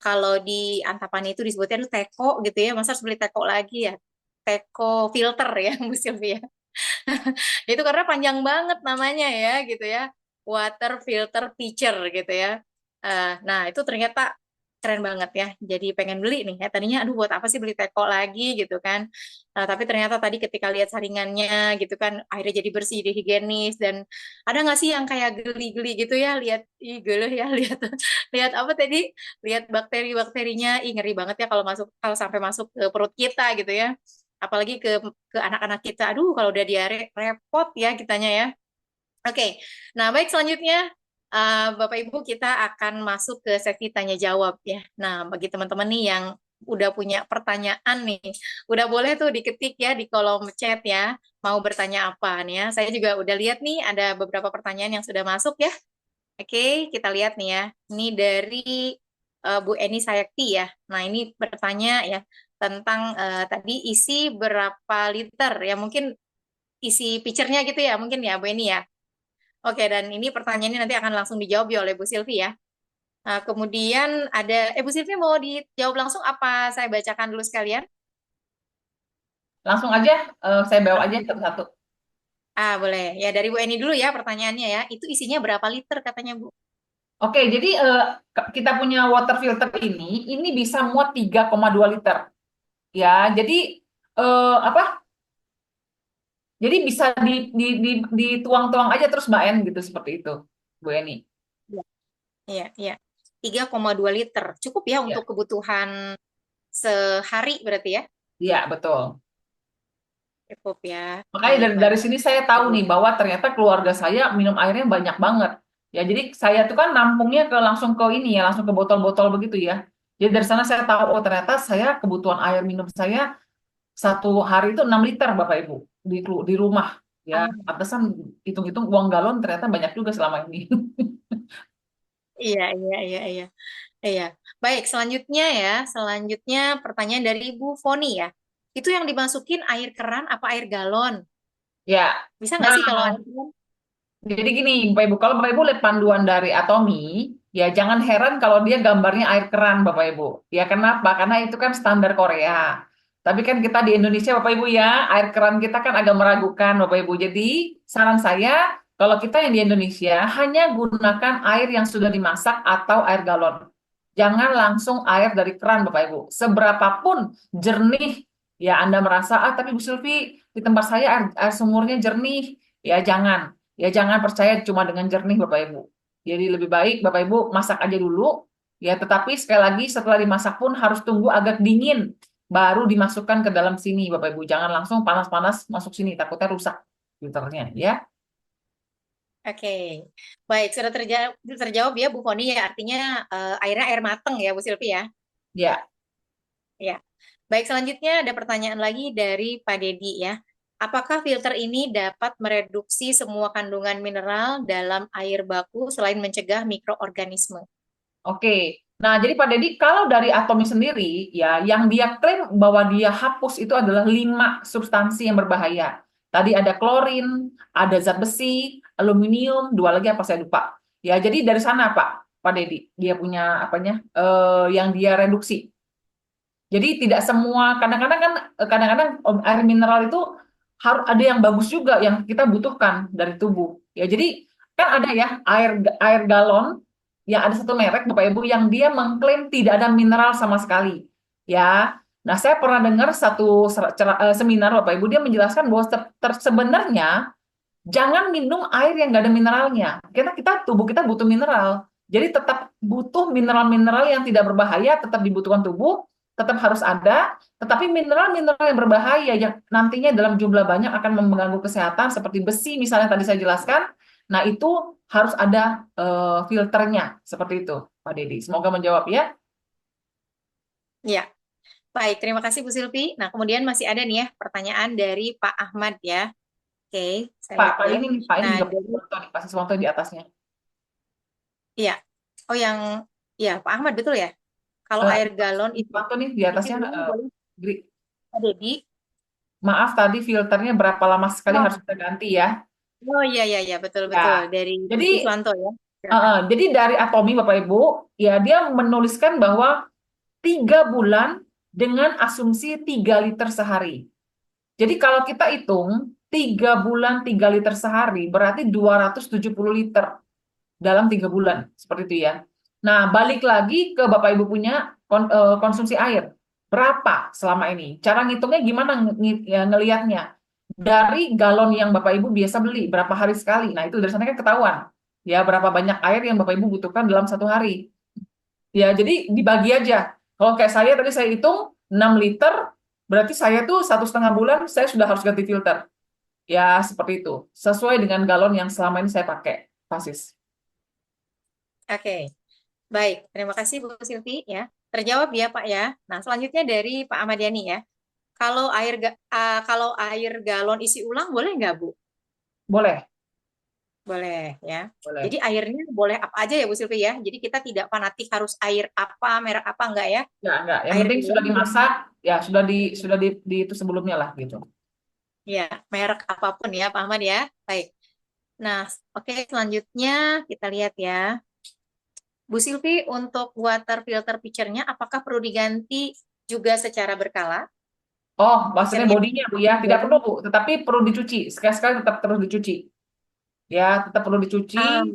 kalau di Antapani itu disebutnya itu teko gitu ya. Masa harus beli teko lagi ya? Teko filter ya Bu Silvi ya. Itu karena panjang banget namanya ya gitu ya. water filter teacher gitu ya. Nah, itu ternyata keren banget ya. Jadi pengen beli nih ya. Tadinya aduh buat apa sih beli teko lagi gitu kan. Tapi ternyata tadi ketika lihat saringannya gitu kan akhirnya jadi bersih, jadi higienis dan ada nggak sih yang kayak geli-geli gitu ya lihat ih gele ya lihat lihat apa tadi lihat bakteri-bakterinya ih ngeri banget ya kalau masuk kalau sampai masuk ke perut kita gitu ya. Apalagi ke anak-anak kita. Aduh kalau udah diare repot ya kitanya ya. Oke, nah baik selanjutnya Bapak Ibu kita akan masuk ke sesi tanya jawab ya. Nah bagi teman-teman nih yang udah punya pertanyaan nih, udah boleh tuh diketik ya di kolom chat ya, mau bertanya apa nih ya. Saya juga udah lihat nih ada beberapa pertanyaan yang sudah masuk ya. Oke, kita lihat nih ya. Ini dari Bu Eni Sayakti ya. Nah ini bertanya ya tentang tadi isi berapa liter ya mungkin isi pitchernya gitu ya mungkin ya Bu Eni ya. Oke, dan ini pertanyaannya nanti akan langsung dijawab ya oleh Bu Silvi ya. Nah, kemudian ada, Bu Silvi mau dijawab langsung apa saya bacakan dulu sekalian? Langsung aja, saya bawa aja satu-satu. Boleh. Ya, dari Bu Eni dulu ya pertanyaannya ya. Itu isinya berapa liter katanya Bu? Oke, jadi kita punya water filter ini bisa muat 3,2 liter. Ya, jadi apa? Jadi bisa dituang-tuang aja terus Mbak En gitu seperti itu, Bu Eni. Iya, iya, iya. 3,2 liter. Cukup ya Ya, untuk kebutuhan sehari berarti ya? iya betul. Cukup ya. Makanya Baik, dari baik. sini saya tahu nih bahwa ternyata keluarga saya minum airnya banyak banget. Ya, jadi saya tuh kan nampungnya langsung ke ini ya, langsung ke botol-botol begitu ya. Jadi dari sana saya tahu, oh ternyata saya kebutuhan air minum saya satu hari itu 6 liter Bapak Ibu di rumah. Ya, Ah, pantesan hitung-hitung uang galon ternyata banyak juga selama ini. iya, iya, iya, iya. Iya. Baik, selanjutnya ya. Selanjutnya pertanyaan dari Ibu Foni ya. Itu yang dimasukin air keran apa air galon? Ya, Bisa nggak nah sih kalau air keran? jadi gini, Bapak Ibu, kalau Bapak Ibu lihat panduan dari Atomi, ya jangan heran kalau dia gambarnya air keran, Bapak Ibu. Ya kenapa? Karena itu kan standar Korea. Tapi kan kita di Indonesia, Bapak Ibu ya, air keran kita kan agak meragukan, Bapak Ibu. Jadi saran saya, kalau kita yang di Indonesia, hanya gunakan air yang sudah dimasak atau air galon. Jangan langsung air dari keran, Bapak Ibu. Seberapapun jernih, ya Anda merasa, tapi Bu Sylvie, di tempat saya air sumurnya jernih. Ya jangan. Ya jangan percaya cuma dengan jernih Bapak Ibu. Jadi lebih baik Bapak Ibu masak aja dulu. Ya tetapi sekali lagi setelah dimasak pun harus tunggu agak dingin. Baru dimasukkan ke dalam sini Bapak Ibu. Jangan langsung panas-panas masuk sini. Takutnya rusak filternya ya. Oke. Baik, sudah terjawab ya Bu Foni ya. Artinya airnya air mateng ya Bu Silvi ya. Ya. Ya. Baik, selanjutnya ada pertanyaan lagi dari Pak Dedi ya. Apakah filter ini dapat mereduksi semua kandungan mineral dalam air baku selain mencegah mikroorganisme? Oke. Nah, jadi Pak Dedi, kalau dari Atomi sendiri, ya, yang dia klaim bahwa dia hapus itu adalah 5 substansi yang berbahaya. Tadi ada klorin, ada zat besi, aluminium, 2 lagi apa saya lupa. Ya, jadi dari sana Pak Dedi, dia punya apanya, yang dia reduksi. Jadi tidak semua, kadang-kadang air mineral itu harus ada yang bagus juga yang kita butuhkan dari tubuh. Ya, jadi kan ada ya air galon yang ada satu merek Bapak Ibu yang dia mengklaim tidak ada mineral sama sekali. Ya. Nah, saya pernah dengar satu seminar Bapak Ibu dia menjelaskan bahwa sebenarnya jangan minum air yang nggak ada mineralnya. Tubuh kita butuh mineral. Jadi tetap butuh mineral-mineral yang tidak berbahaya, tetap dibutuhkan tubuh, tetap harus ada. Tetapi mineral-mineral yang berbahaya yang nantinya dalam jumlah banyak akan mengganggu kesehatan seperti besi misalnya tadi saya jelaskan. Nah itu harus ada filternya seperti itu, Pak Dedi. Semoga menjawab ya. Ya. Baik, terima kasih Bu Silvi. Nah, kemudian masih ada nih ya pertanyaan dari Pak Ahmad ya. Oke, saya lihat Pak dulu. ini nih, Pak ini Nah, juga dari Pak Siswanto di atasnya. iya. Oh, yang ya Pak Ahmad betul ya? Kalau Eh, air galon itu Siswanto nih di ini atasnya. boleh Gri- Pak Dedi. Maaf tadi filternya berapa lama sekali Oh, harus kita ganti ya. oh iya iya iya betul betul Ya, dari jadi Iswanto ya. Silakan. jadi dari Atomi Bapak Ibu, ya dia menuliskan bahwa 3 bulan dengan asumsi 3 liter sehari. Jadi kalau kita hitung 3 bulan 3 liter sehari berarti 270 liter. dalam 3 bulan, seperti itu ya. Nah, balik lagi ke Bapak Ibu punya konsumsi air. Berapa selama ini? Cara ngitungnya gimana ya, ngelihatnya? Dari galon yang Bapak Ibu biasa beli, berapa hari sekali? Nah, itu dari sana kan ketahuan. Ya, berapa banyak air yang Bapak Ibu butuhkan dalam 1 hari. Ya, jadi dibagi aja. Kalau kayak saya tadi saya hitung 6 liter, berarti saya tuh 1,5 bulan saya sudah harus ganti filter. Ya, seperti itu. Sesuai dengan galon yang selama ini saya pakai, Pasis. Oke, baik. Terima kasih Bu Silvi ya. Terjawab ya Pak ya. Nah, selanjutnya dari Pak Ahmad Yani ya. Kalau air galon isi ulang boleh nggak Bu? Boleh, Boleh ya. boleh. Jadi airnya boleh apa aja ya Bu Silvi ya. Jadi kita tidak fanatik harus air apa, merek apa enggak ya. Enggak. Yang Air penting sudah galon dimasak, ya sudah di itu sebelumnya lah gitu. ya, merek apapun ya Pak Ahmad ya. Baik. Nah, oke selanjutnya kita lihat ya. Bu Silvi untuk water filter pitchernya apakah perlu diganti juga secara berkala? Oh, maksudnya Pitchernya bodinya Bu ya, tidak perlu Bu, tetapi perlu dicuci. Sekali-sekali tetap terus dicuci. Ya, tetap perlu dicuci. ah,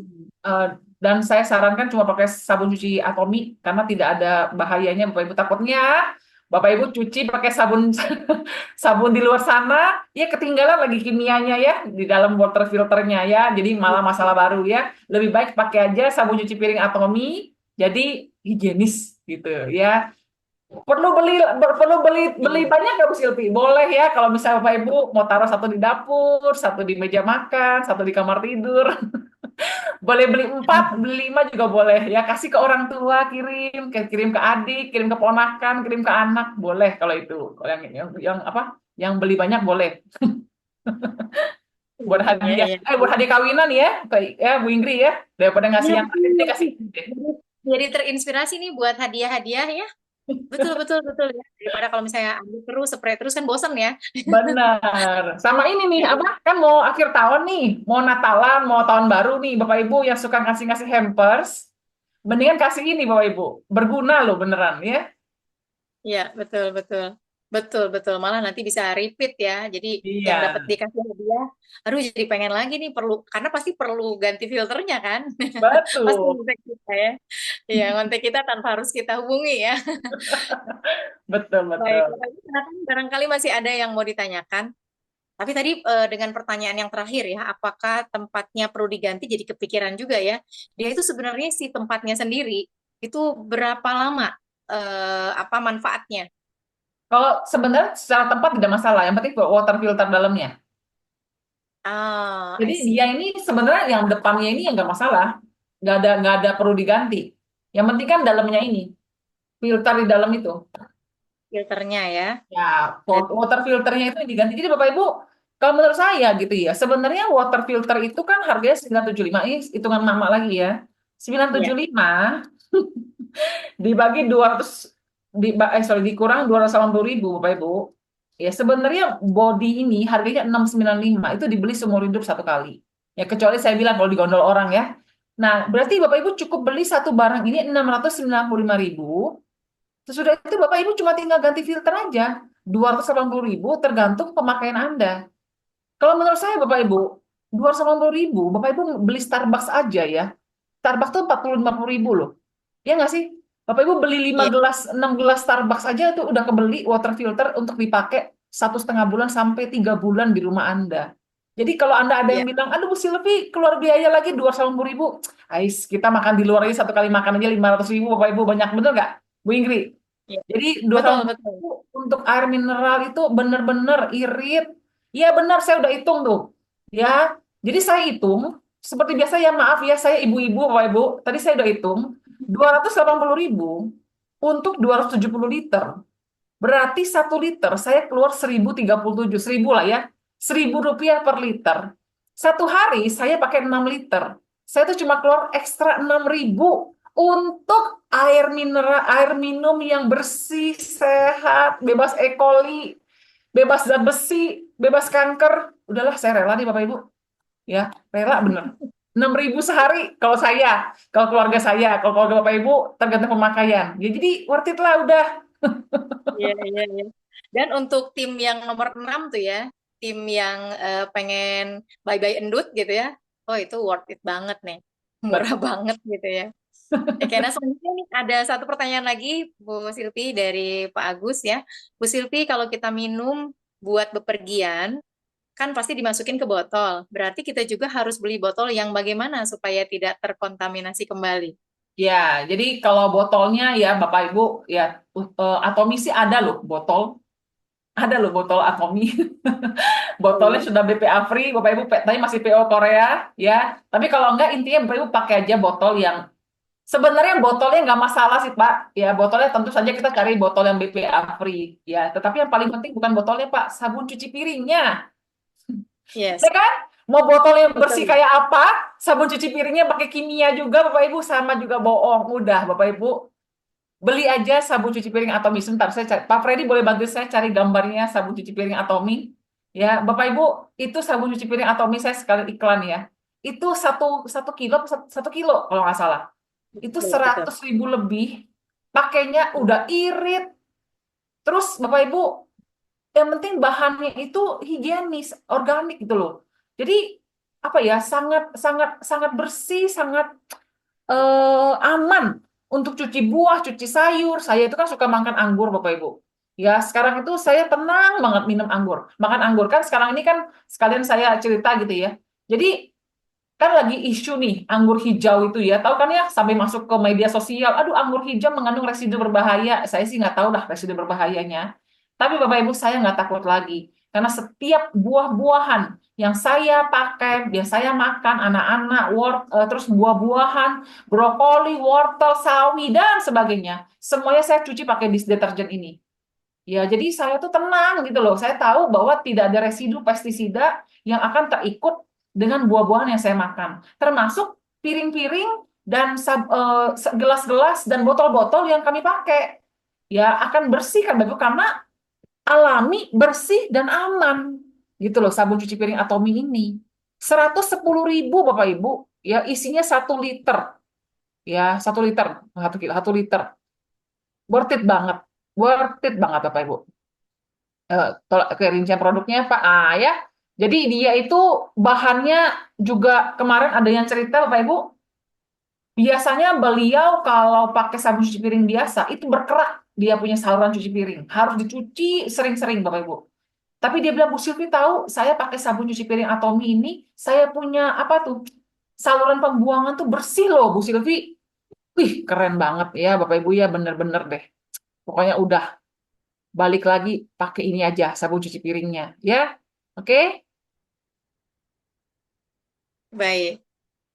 eh, dan saya sarankan cuma pakai sabun cuci Atomi karena tidak ada bahayanya Bapak Ibu. Takutnya Bapak Ibu cuci pakai sabun sabun di luar sana, ya ketinggalan lagi kimianya ya di dalam water filternya ya. Jadi malah masalah baru ya. Lebih baik pakai aja sabun cuci piring Atomi, jadi higienis gitu ya. Perlu beli iya. banyak nggak Bu Silvi? Boleh ya kalau misalnya Bapak Ibu mau taruh satu di dapur, satu di meja makan, satu di kamar tidur. Boleh beli 4, beli 5 juga boleh ya. Kasih ke orang tua, kirim ke adik, kirim ke ponakan, kirim ke anak, boleh kalau itu. Kalau yang apa? Yang beli banyak boleh. Buat Iya, hadiah. iya. Buat hadiah kawinan ya, ya Bu Ingrid ya. Daripada ngasih Iya, yang lain, betul. kasih deh. Jadi terinspirasi nih buat hadiah-hadiah ya. Betul, betul, betul ya. Daripada kalau misalnya ambil terus, spray terus kan bosan ya. Benar. Sama ini nih, Ya, apa kan mau akhir tahun nih, mau Natalan, mau tahun baru nih, Bapak Ibu yang suka ngasih-ngasih hampers, mendingan kasih ini Bapak Ibu. Berguna loh beneran ya. iya, betul, betul. Betul, betul. Malah nanti bisa repeat ya. Jadi yang dapat Iya, dikasih hadiah, aduh jadi pengen lagi nih karena pasti perlu ganti filternya kan. Pasti betul. ngontek kita ya. Iya, ngontek kita tanpa harus kita hubungi ya. Betul, Baik, betul. Bapak Ibu, silakan barangkali masih ada yang mau ditanyakan. Tapi tadi dengan pertanyaan yang terakhir ya, apakah tempatnya perlu diganti jadi kepikiran juga ya. Dia itu sebenarnya si tempatnya sendiri itu berapa lama apa manfaatnya? Kalau sebenarnya secara tempat tidak masalah, yang penting water filter dalamnya. Ah, I Jadi see. dia ini sebenarnya yang depannya ini yang nggak masalah, nggak ada perlu diganti. Yang penting kan dalamnya ini, filter di dalam itu. Filternya ya. Ya, Berarti water filternya itu yang diganti. Jadi Bapak Ibu, kalau menurut saya gitu ya, sebenarnya water filter itu kan harganya 975. Ini hitungan mama lagi ya. ya. 975 dibagi 200 dikurang 280.000 Bapak Ibu. Ya sebenarnya body ini harganya 695 itu dibeli seumur hidup satu kali. Ya kecuali saya bilang kalau digondol orang ya. Nah, berarti Bapak Ibu cukup beli satu barang ini 695.000. Sesudah itu Bapak Ibu cuma tinggal ganti filter aja. 280.000 tergantung pemakaian Anda. Kalau menurut saya Bapak Ibu, 280.000 Bapak Ibu beli Starbucks aja ya. Starbucks tuh 40-50 ribu loh. Ya nggak sih? Bapak Ibu beli 5 Iya, gelas, 6 gelas Starbucks aja tuh udah kebeli water filter untuk dipakai 1,5 bulan sampai 3 bulan di rumah Anda. Jadi kalau Anda ada yang iya, bilang, aduh Bu Silvi keluar biaya lagi 280.000, ais kita makan di luar aja satu kali makan aja 500.000 Bapak Ibu banyak bener nggak Bu Ingrid? iya. Jadi Betul, 280 betul. ribu untuk air mineral itu bener-bener irit. Iya benar saya udah hitung tuh. Ya, jadi saya hitung seperti biasa ya maaf ya saya ibu-ibu Bapak Ibu. Tadi saya udah hitung 280.000 untuk 270 liter. Berarti 1 liter saya keluar 1037, 1000 lah ya. Rp1.000 per liter. Satu hari saya pakai 6 liter. Saya tuh cuma keluar ekstra 6.000 untuk air mineral, air minum yang bersih, sehat, bebas E. coli, bebas zat besi, bebas kanker. Udahlah saya rela nih Bapak Ibu. Ya, rela bener. 6.000 sehari kalau saya, kalau keluarga saya, kalau keluarga Bapak Ibu tergantung pemakaian. Ya jadi worth it lah udah. Iya, iya, iya. Dan untuk tim yang nomor 6 tuh ya, tim yang pengen bye-bye endut gitu ya. Oh, itu worth it banget nih. murah Betul. banget gitu ya. Oke, nah selanjutnya nih ada satu pertanyaan lagi Bu Silvi dari Pak Agus ya. Bu Silvi, kalau kita minum buat bepergian, kan pasti dimasukin ke botol. Berarti kita juga harus beli botol yang bagaimana supaya tidak terkontaminasi kembali. Ya, jadi kalau botolnya ya Bapak Ibu ya Atomi sih ada loh botol. Ada loh botol Atomi. Oh Botolnya ya? sudah BPA free, Bapak Ibu tadi masih PO Korea ya. Tapi kalau enggak intinya Bapak Ibu pakai aja botol yang sebenarnya botolnya nggak masalah sih Pak. Ya botolnya tentu saja kita cari botol yang BPA free ya. Tetapi yang paling penting bukan botolnya Pak, sabun cuci piringnya. Ya Yes, kan? Mau botol yang bersih betul. kayak apa, sabun cuci piringnya pakai kimia juga Bapak Ibu sama juga bohong. Udah Bapak Ibu beli aja sabun cuci piring Atomi. Sebentar, saya cari. Pak Freddy boleh bantu saya cari gambarnya sabun cuci piring Atomi? Ya, Bapak Ibu, itu sabun cuci piring Atomi saya sekali iklan ya. Itu satu kilo, satu kilo kalau nggak salah. Itu Betul, betul. 100.000 lebih. Pakainya udah irit. Terus Bapak Ibu, yang penting bahannya itu higienis, organik gitu loh. Jadi apa ya, sangat sangat sangat bersih, sangat aman untuk cuci buah, cuci sayur. Saya itu kan suka makan anggur, Bapak Ibu. Ya, sekarang itu saya tenang banget minum anggur. Makan anggur kan sekarang ini kan sekalian saya cerita gitu ya. Jadi kan lagi isu nih anggur hijau itu ya. Tahu kan ya sampai masuk ke media sosial. Aduh, anggur hijau mengandung residu berbahaya. Saya sih nggak tahu lah residu berbahayanya. Tapi Bapak Ibu saya nggak takut lagi. Karena setiap buah-buahan yang saya pakai, yang saya makan, anak-anak, terus buah-buahan, brokoli, wortel, sawi, dan sebagainya. Semuanya saya cuci pakai deterjen ini. Ya, jadi saya tuh tenang gitu loh. Saya tahu bahwa tidak ada residu pestisida yang akan terikut dengan buah-buahan yang saya makan. Termasuk piring-piring dan gelas-gelas dan botol-botol yang kami pakai. Ya, akan bersih kan Bapak, karena alami, bersih, dan aman. Gitu loh, sabun cuci piring Atomi ini. 110.000 Bapak Ibu. Ya, isinya 1 liter. Ya, 1 liter. 1 liter. Worth it banget. Worth it banget Bapak Ibu. Kerincian produknya Pak ya. Jadi dia itu bahannya juga kemarin ada yang cerita Bapak Ibu, biasanya beliau kalau pakai sabun cuci piring biasa itu berkerak dia punya saluran cuci piring, harus dicuci sering-sering Bapak Ibu. Tapi dia bilang Bu Silvi tahu saya pakai sabun cuci piring Atomi ini, saya punya apa tuh saluran pembuangan tuh bersih loh Bu Silvi. Wih keren banget ya Bapak Ibu ya bener-bener deh. Pokoknya udah balik lagi pakai ini aja sabun cuci piringnya ya. Oke? Baik.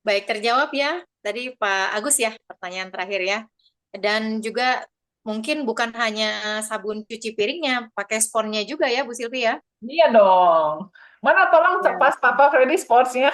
Baik, terjawab ya. Tadi Pak Agus ya, pertanyaan terakhir ya. Dan juga mungkin bukan hanya sabun cuci piringnya, pakai sponnya juga ya, Bu Silvi ya. Iya dong. Mana tolong Ya. cepas Papa Freddy sportsnya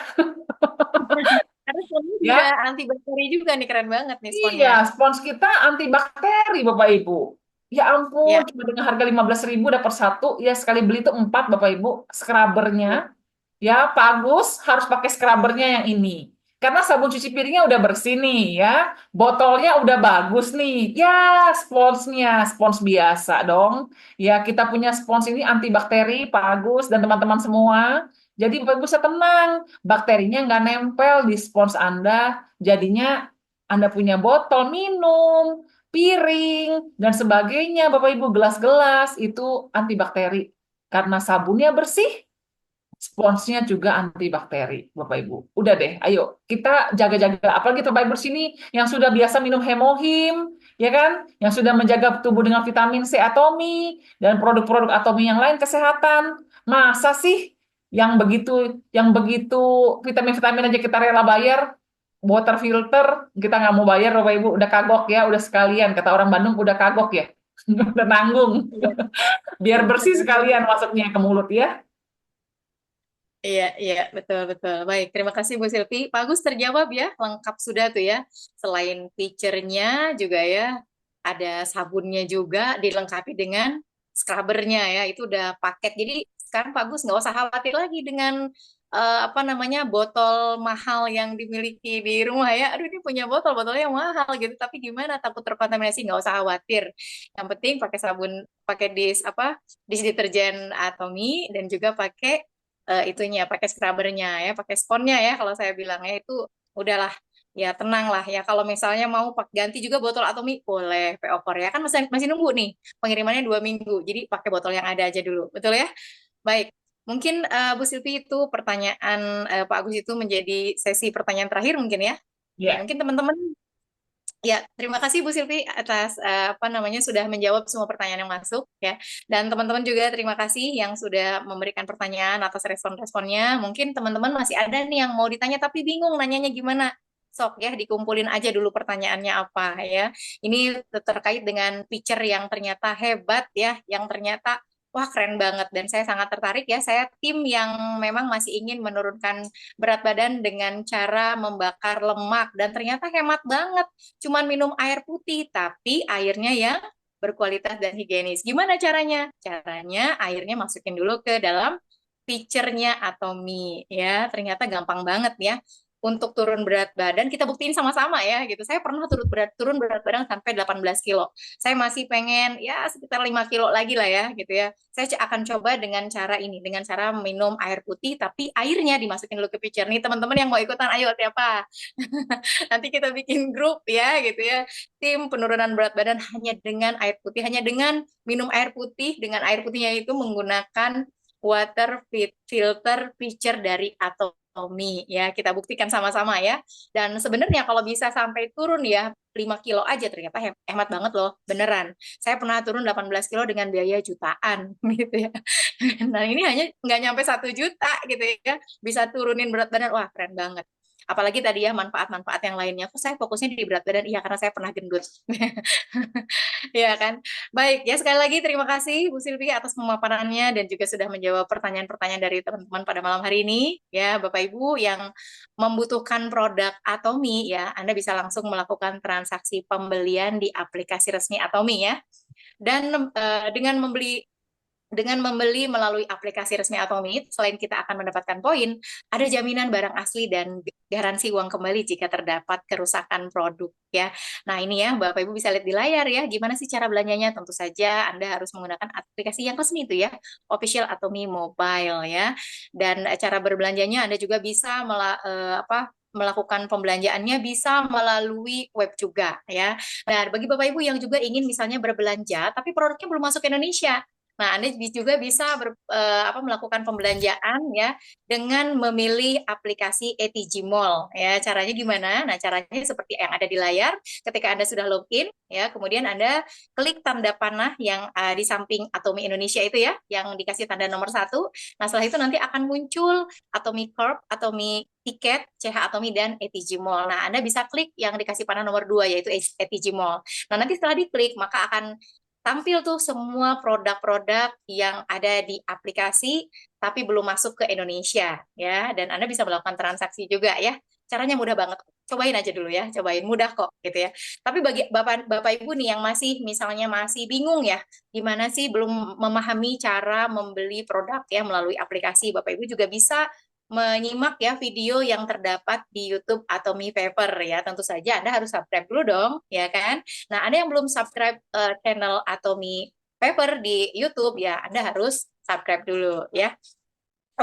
Karena sponnya juga ya. antibakteri juga nih, keren banget nih Iya, sponnya. spons kita antibakteri Bapak Ibu. Ya ampun, Ya, cuma dengan harga 15.000 dapat satu, ya sekali beli itu 4 Bapak Ibu. Scrubbernya, ya Pak Agus harus pakai scrubbernya yang ini. Karena sabun cuci piringnya udah bersih nih ya. Botolnya udah bagus nih. Ya, sponsnya, spons biasa dong. Ya, kita punya spons ini antibakteri Pak Agus dan teman-teman semua. Jadi Bapak Ibu bisa tenang, bakterinya nggak nempel di spons Anda. Jadinya Anda punya botol minum, piring, dan sebagainya, Bapak Ibu, gelas-gelas itu antibakteri. Karena sabunnya bersih, sponsnya juga antibakteri, Bapak Ibu. Udah deh, ayo kita jaga-jaga. Apalagi Bapak Ibu sini yang sudah biasa minum Hemohim, ya kan? Yang sudah menjaga tubuh dengan vitamin C Atomi dan produk-produk Atomi yang lain kesehatan. Masa sih yang begitu vitamin-vitamin aja kita rela bayar? Water filter kita nggak mau bayar, Bapak Ibu. Udah kagok ya, udah sekalian. Kata orang Bandung udah kagok ya, udah nanggung. iya. Biar bersih sekalian masuknya ke mulut ya. Iya, iya, betul, betul. Baik, terima kasih Bu Silvi. Pak Agus terjawab ya, lengkap sudah tuh ya. Selain feature-nya juga ya, ada sabunnya juga, dilengkapi dengan scrubbernya ya, itu udah paket. Jadi sekarang Pak Agus nggak usah khawatir lagi dengan apa namanya botol mahal yang dimiliki di rumah ya. Aduh ini punya botolnya mahal gitu, tapi gimana takut terkontaminasi nggak usah khawatir. Yang penting pakai sabun, pakai dis deterjen Atomi dan juga pakai itunya pakai scrubbernya ya pakai sponnya ya kalau saya bilang ya itu udahlah Ya tenang lah ya, kalau misalnya mau pak ganti juga botol Atomi boleh PO Korea kan masih masih nunggu nih pengirimannya 2 minggu, jadi pakai botol yang ada aja dulu, betul ya? Baik, mungkin Bu Silvi itu pertanyaan Pak Agus itu menjadi sesi pertanyaan terakhir mungkin ya. Oke, Ya. mungkin teman-teman ya terima kasih Bu Silvi atas apa namanya sudah menjawab semua pertanyaan yang masuk ya. Dan teman-teman juga terima kasih yang sudah memberikan pertanyaan atas respon-responnya. Mungkin teman-teman masih ada nih yang mau ditanya tapi bingung nanyanya gimana. Sok ya dikumpulin aja dulu pertanyaannya apa ya. Ini terkait dengan feature yang ternyata hebat ya, yang ternyata wah keren banget dan saya sangat tertarik ya. Saya tim yang memang masih ingin menurunkan berat badan dengan cara membakar lemak dan ternyata hemat banget. Cuman minum air putih tapi airnya yang berkualitas dan higienis. Gimana caranya? Caranya airnya masukin dulu ke dalam pitchernya atau mie ya. Ternyata gampang banget ya untuk turun berat badan. Kita buktiin sama-sama ya gitu. Saya pernah turun berat badan sampai 18 kilo. Saya masih pengen ya sekitar 5 kilo lagi lah ya gitu ya. Saya akan coba dengan cara ini, dengan cara minum air putih tapi airnya dimasukin dulu ke pitcher. Nih teman-teman yang mau ikutan ayo siapa? Nanti kita bikin grup ya gitu ya. Tim penurunan berat badan hanya dengan air putih, hanya dengan minum air putih, dengan air putihnya itu menggunakan water filter pitcher dari Atomi ya. Kita buktikan sama-sama ya. Dan sebenarnya kalau bisa sampai turun ya 5 kilo aja ternyata hemat banget loh, beneran. Saya pernah turun 18 kilo dengan biaya jutaan gitu ya. Nah ini hanya nggak nyampe 1 juta gitu ya. Bisa turunin berat badan, wah keren banget. Apalagi tadi ya manfaat-manfaat yang lainnya. Kok saya fokusnya di berat badan? Iya, karena saya pernah gendut. Iya kan? Baik, ya sekali lagi terima kasih Bu Silvi atas pemaparannya dan juga sudah menjawab pertanyaan-pertanyaan dari teman-teman pada malam hari ini. Ya, Bapak Ibu yang membutuhkan produk Atomi ya, Anda bisa langsung melakukan transaksi pembelian di aplikasi resmi Atomi ya. Dan dengan membeli melalui aplikasi resmi Atomi, selain kita akan mendapatkan poin, ada jaminan barang asli dan garansi uang kembali jika terdapat kerusakan produk ya. Nah ini ya Bapak Ibu bisa lihat di layar ya, gimana sih cara belanjanya? Tentu saja Anda harus menggunakan aplikasi yang resmi itu ya, Official Atomi Mobile ya. Dan cara berbelanjanya Anda juga bisa melakukan pembelanjaannya bisa melalui web juga ya. Nah, bagi Bapak Ibu yang juga ingin misalnya berbelanja tapi produknya belum masuk ke Indonesia, nah, Anda juga bisa melakukan pembelanjaan ya dengan memilih aplikasi ETG Mall ya. Caranya gimana? Nah, caranya seperti yang ada di layar. Ketika Anda sudah login ya, kemudian Anda klik tanda panah yang di samping Atomi Indonesia itu ya, yang dikasih tanda nomor 1. Nah, setelah itu nanti akan muncul Atomi Corp, Atomi Tiket, CH Atomi, dan ETG Mall. Nah, Anda bisa klik yang dikasih panah nomor 2, yaitu ETG Mall. Nah, nanti setelah diklik, maka akan tampil tuh semua produk-produk yang ada di aplikasi tapi belum masuk ke Indonesia ya, dan Anda bisa melakukan transaksi juga ya. Caranya mudah banget. Cobain aja dulu ya, cobain mudah kok gitu ya. Tapi bagi Bapak Ibu nih yang masih misalnya masih bingung ya, gimana sih belum memahami cara membeli produk ya melalui aplikasi, Bapak Ibu juga bisa menyimak ya video yang terdapat di YouTube Atomi Paper ya. Tentu saja Anda harus subscribe dulu dong, ya kan? Nah, Anda yang belum subscribe channel Atomi Paper di YouTube ya, Anda harus subscribe dulu ya.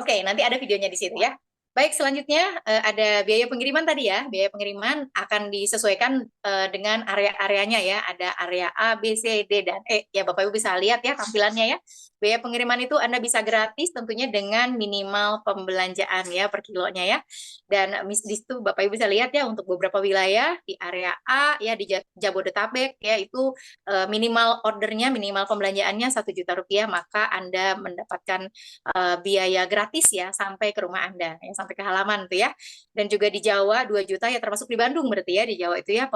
Oke, nanti ada videonya di situ ya. Baik, selanjutnya ada biaya pengiriman tadi ya. Biaya pengiriman akan disesuaikan dengan area-areanya ya. Ada area A, B, C, D, dan E. Ya, Bapak Ibu bisa lihat ya tampilannya ya. Biaya pengiriman itu Anda bisa gratis tentunya dengan minimal pembelanjaan ya per kilonya ya. Dan di situ Bapak Ibu bisa lihat ya untuk beberapa wilayah di area A ya di Jabodetabek ya itu minimal ordernya, minimal pembelanjaannya 1 juta rupiah, maka Anda mendapatkan biaya gratis ya sampai ke rumah Anda ya, sampai ke halaman tuh ya. Dan juga di Jawa 2 juta ya, termasuk di Bandung berarti ya, di Jawa itu ya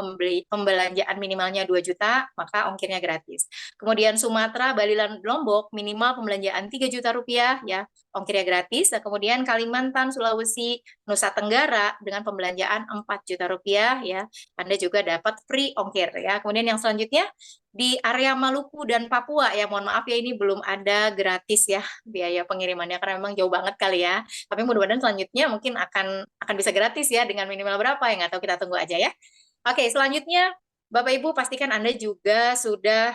pembelanjaan minimalnya 2 juta maka ongkirnya gratis. Kemudian Sumatera, Bali, dan Lombok minimal pembelanjaan 3 juta rupiah ya, ongkirnya gratis. Dan kemudian Kalimantan, Sulawesi, Nusa Tenggara dengan pembelanjaan 4 juta rupiah ya, Anda juga dapat free ongkir ya. Kemudian yang selanjutnya di area Maluku dan Papua ya, mohon maaf ya ini belum ada gratis ya biaya pengirimannya karena memang jauh banget kali ya. Tapi mudah-mudahan selanjutnya mungkin akan bisa gratis ya dengan minimal berapa ya, nggak tahu, kita tunggu aja ya. Oke, selanjutnya Bapak Ibu pastikan Anda juga sudah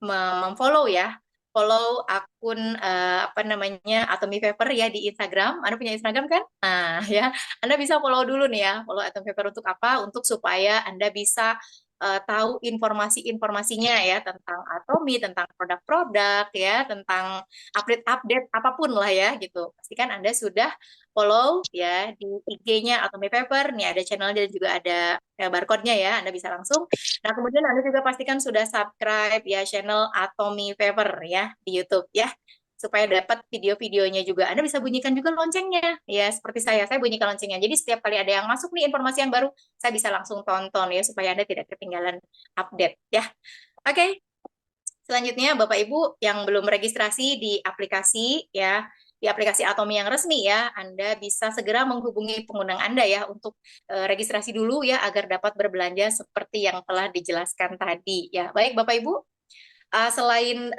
memfollow ya follow akun apa namanya Atomy Paper ya di Instagram. Anda punya Instagram kan? Nah, ya. Anda bisa follow dulu nih ya. Follow Atomy Paper untuk apa? Untuk supaya Anda bisa tahu informasi-informasinya ya tentang Atomy, tentang produk-produk ya, tentang update-update apapun lah ya gitu. Pastikan Anda sudah follow ya di IG-nya Atomy Paper. Nih ada channelnya dan juga ada barcode-nya ya. Anda bisa langsung. Nah, kemudian Anda juga pastikan sudah subscribe ya channel Atomy Fever ya di YouTube ya. Supaya dapat video-videonya juga. Anda bisa bunyikan juga loncengnya. Ya, seperti saya bunyikan loncengnya. Jadi setiap kali ada yang masuk nih informasi yang baru, saya bisa langsung tonton ya supaya Anda tidak ketinggalan update ya. Oke. Selanjutnya, Bapak Ibu yang belum registrasi di aplikasi ya, di aplikasi Atomy yang resmi ya, Anda bisa segera menghubungi pengundang Anda ya untuk registrasi dulu ya agar dapat berbelanja seperti yang telah dijelaskan tadi ya. Baik Bapak Ibu, selain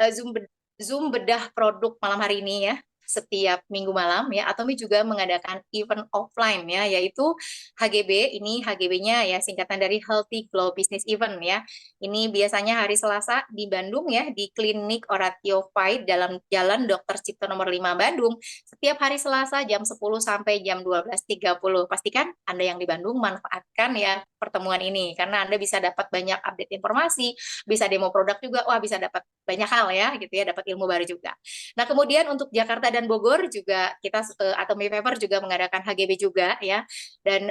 Zoom bedah produk malam hari ini ya, setiap minggu malam ya, Atomy juga mengadakan event offline ya, yaitu HGB. Ini HGB-nya ya singkatan dari Healthy Glow Business Event ya. Ini biasanya hari Selasa di Bandung ya, di Klinik Oratio Fight dalam Jalan Dr. Cipto nomor 5 Bandung. Setiap hari Selasa jam 10 sampai jam 12.30. Pastikan Anda yang di Bandung manfaatkan ya pertemuan ini karena Anda bisa dapat banyak update informasi, bisa demo produk juga, wah bisa dapat banyak hal ya gitu ya, dapat ilmu baru juga. Nah, kemudian untuk Jakarta dan Bogor juga kita Atomy Paper juga mengadakan HGB juga ya. Dan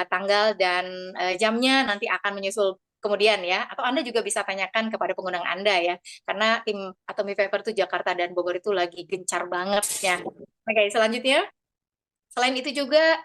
tanggal dan jamnya nanti akan menyusul kemudian ya. Atau Anda juga bisa tanyakan kepada pengundang Anda ya. Karena tim Atomy Paper itu Jakarta dan Bogor itu lagi gencar banget ya. Oke, selanjutnya selain itu juga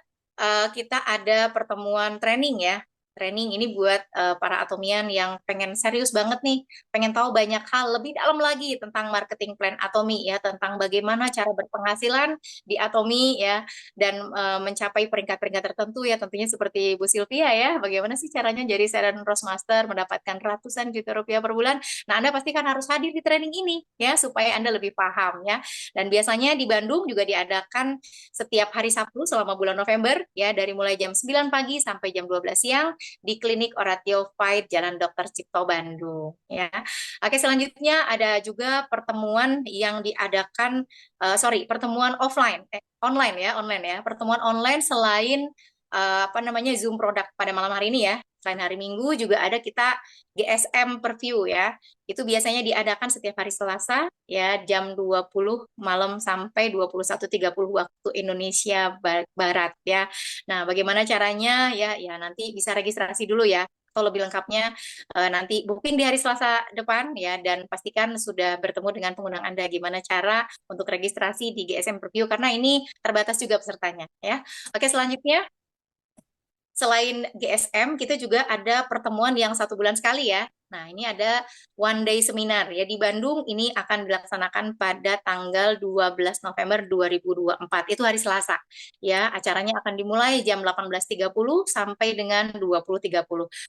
kita ada pertemuan training ya. Training ini buat para atomian yang pengen serius banget nih, pengen tahu banyak hal lebih dalam lagi tentang marketing plan Atomy ya, tentang bagaimana cara berpenghasilan di Atomy ya, dan mencapai peringkat-peringkat tertentu ya, tentunya seperti Bu Sylvia ya, bagaimana sih caranya jadi Seran Roastmaster mendapatkan ratusan juta rupiah per bulan. Nah, Anda pasti kan harus hadir di training ini ya, supaya Anda lebih paham ya. Dan biasanya di Bandung juga diadakan setiap hari Sabtu selama bulan November ya, dari mulai jam 9 pagi sampai jam 12 siang di Klinik Oratio Fight Jalan Dr. Cipto Bandung ya. Oke, selanjutnya ada juga pertemuan yang diadakan pertemuan online ya. Pertemuan online selain apa namanya Zoom produk pada malam hari ini ya. Selain hari Minggu juga ada kita GSM Preview ya. Itu biasanya diadakan setiap hari Selasa ya jam 20 malam sampai 21.30 waktu Indonesia Barat ya. Nah, bagaimana caranya ya? Ya nanti bisa registrasi dulu ya. Atau lebih lengkapnya nanti booking di hari Selasa depan ya, dan pastikan sudah bertemu dengan pengundang Anda gimana cara untuk registrasi di GSM Preview karena ini terbatas juga pesertanya ya. Oke, selanjutnya selain GSM, kita juga ada pertemuan yang 1 bulan sekali ya. Nah, ini ada one day seminar ya di Bandung. Ini akan dilaksanakan pada tanggal 12 November 2024. Itu hari Selasa. Ya, acaranya akan dimulai jam 18.30 sampai dengan 20.30.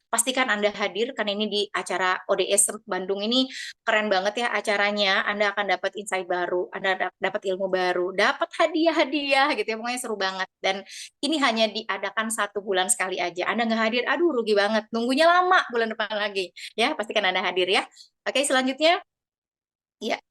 Pastikan Anda hadir karena ini di acara ODS Bandung ini keren banget ya acaranya. Anda akan dapat insight baru, Anda dapat ilmu baru, dapat hadiah-hadiah gitu ya. Pokoknya seru banget. Dan ini hanya diadakan 1 bulan sekali aja. Anda nggak hadir, aduh rugi banget. Nunggunya lama bulan depan lagi. Ya, pastikan Anda hadir ya. Oke, selanjutnya. Ya,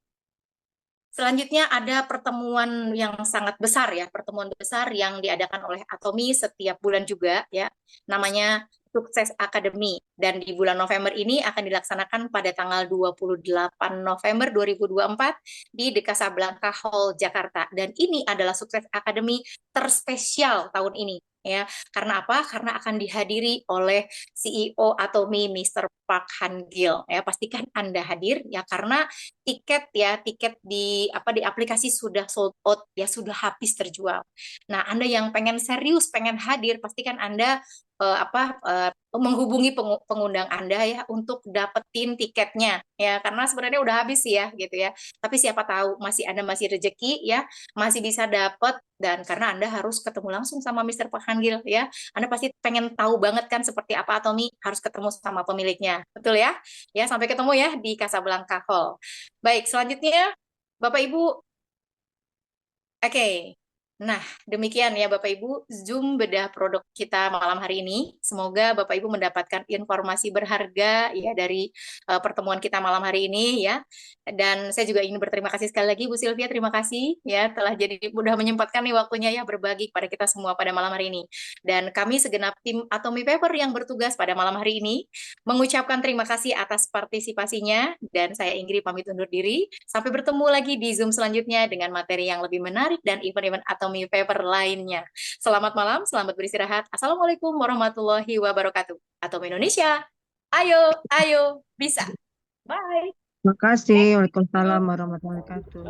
selanjutnya ada pertemuan yang sangat besar ya, pertemuan besar yang diadakan oleh Atomy setiap bulan juga ya. Namanya Sukses Academy, dan di bulan November ini akan dilaksanakan pada tanggal 28 November 2024 di The Casablanca Hall Jakarta. Dan ini adalah Sukses Academy terspesial tahun ini ya. Karena apa? Karena akan dihadiri oleh CEO Atomy Mr. Park Han Gil ya. Pastikan Anda hadir ya karena tiket di aplikasi sudah sold out ya, sudah habis terjual. Nah, Anda yang pengen serius, pengen hadir, pastikan Anda menghubungi pengundang Anda ya untuk dapetin tiketnya ya, karena sebenarnya udah habis ya gitu ya. Tapi siapa tahu Anda masih rezeki ya, masih bisa dapet, dan karena Anda harus ketemu langsung sama Mr. Pak Hanggil ya. Anda pasti pengen tahu banget kan seperti apa Atomy, harus ketemu sama pemiliknya. Betul ya? Ya, sampai ketemu ya di Casablanca Hall. Baik, selanjutnya Bapak Ibu. Oke. Nah, demikian ya Bapak Ibu, Zoom bedah produk kita malam hari ini. Semoga Bapak Ibu mendapatkan informasi berharga ya dari pertemuan kita malam hari ini ya. Dan saya juga ingin berterima kasih sekali lagi Bu Sylvia, terima kasih ya telah jadi mudah menyempatkan nih waktunya ya berbagi kepada kita semua pada malam hari ini. Dan kami segenap tim Atomy Paper yang bertugas pada malam hari ini mengucapkan terima kasih atas partisipasinya dan saya Inggris pamit undur diri. Sampai bertemu lagi di Zoom selanjutnya dengan materi yang lebih menarik dan event-event Atomy Paper lainnya. Selamat malam, selamat beristirahat. Assalamualaikum warahmatullahi wabarakatuh. Atomy Indonesia, ayo, ayo, bisa. Bye. Terima kasih. Thank you. Waalaikumsalam warahmatullahi wabarakatuh.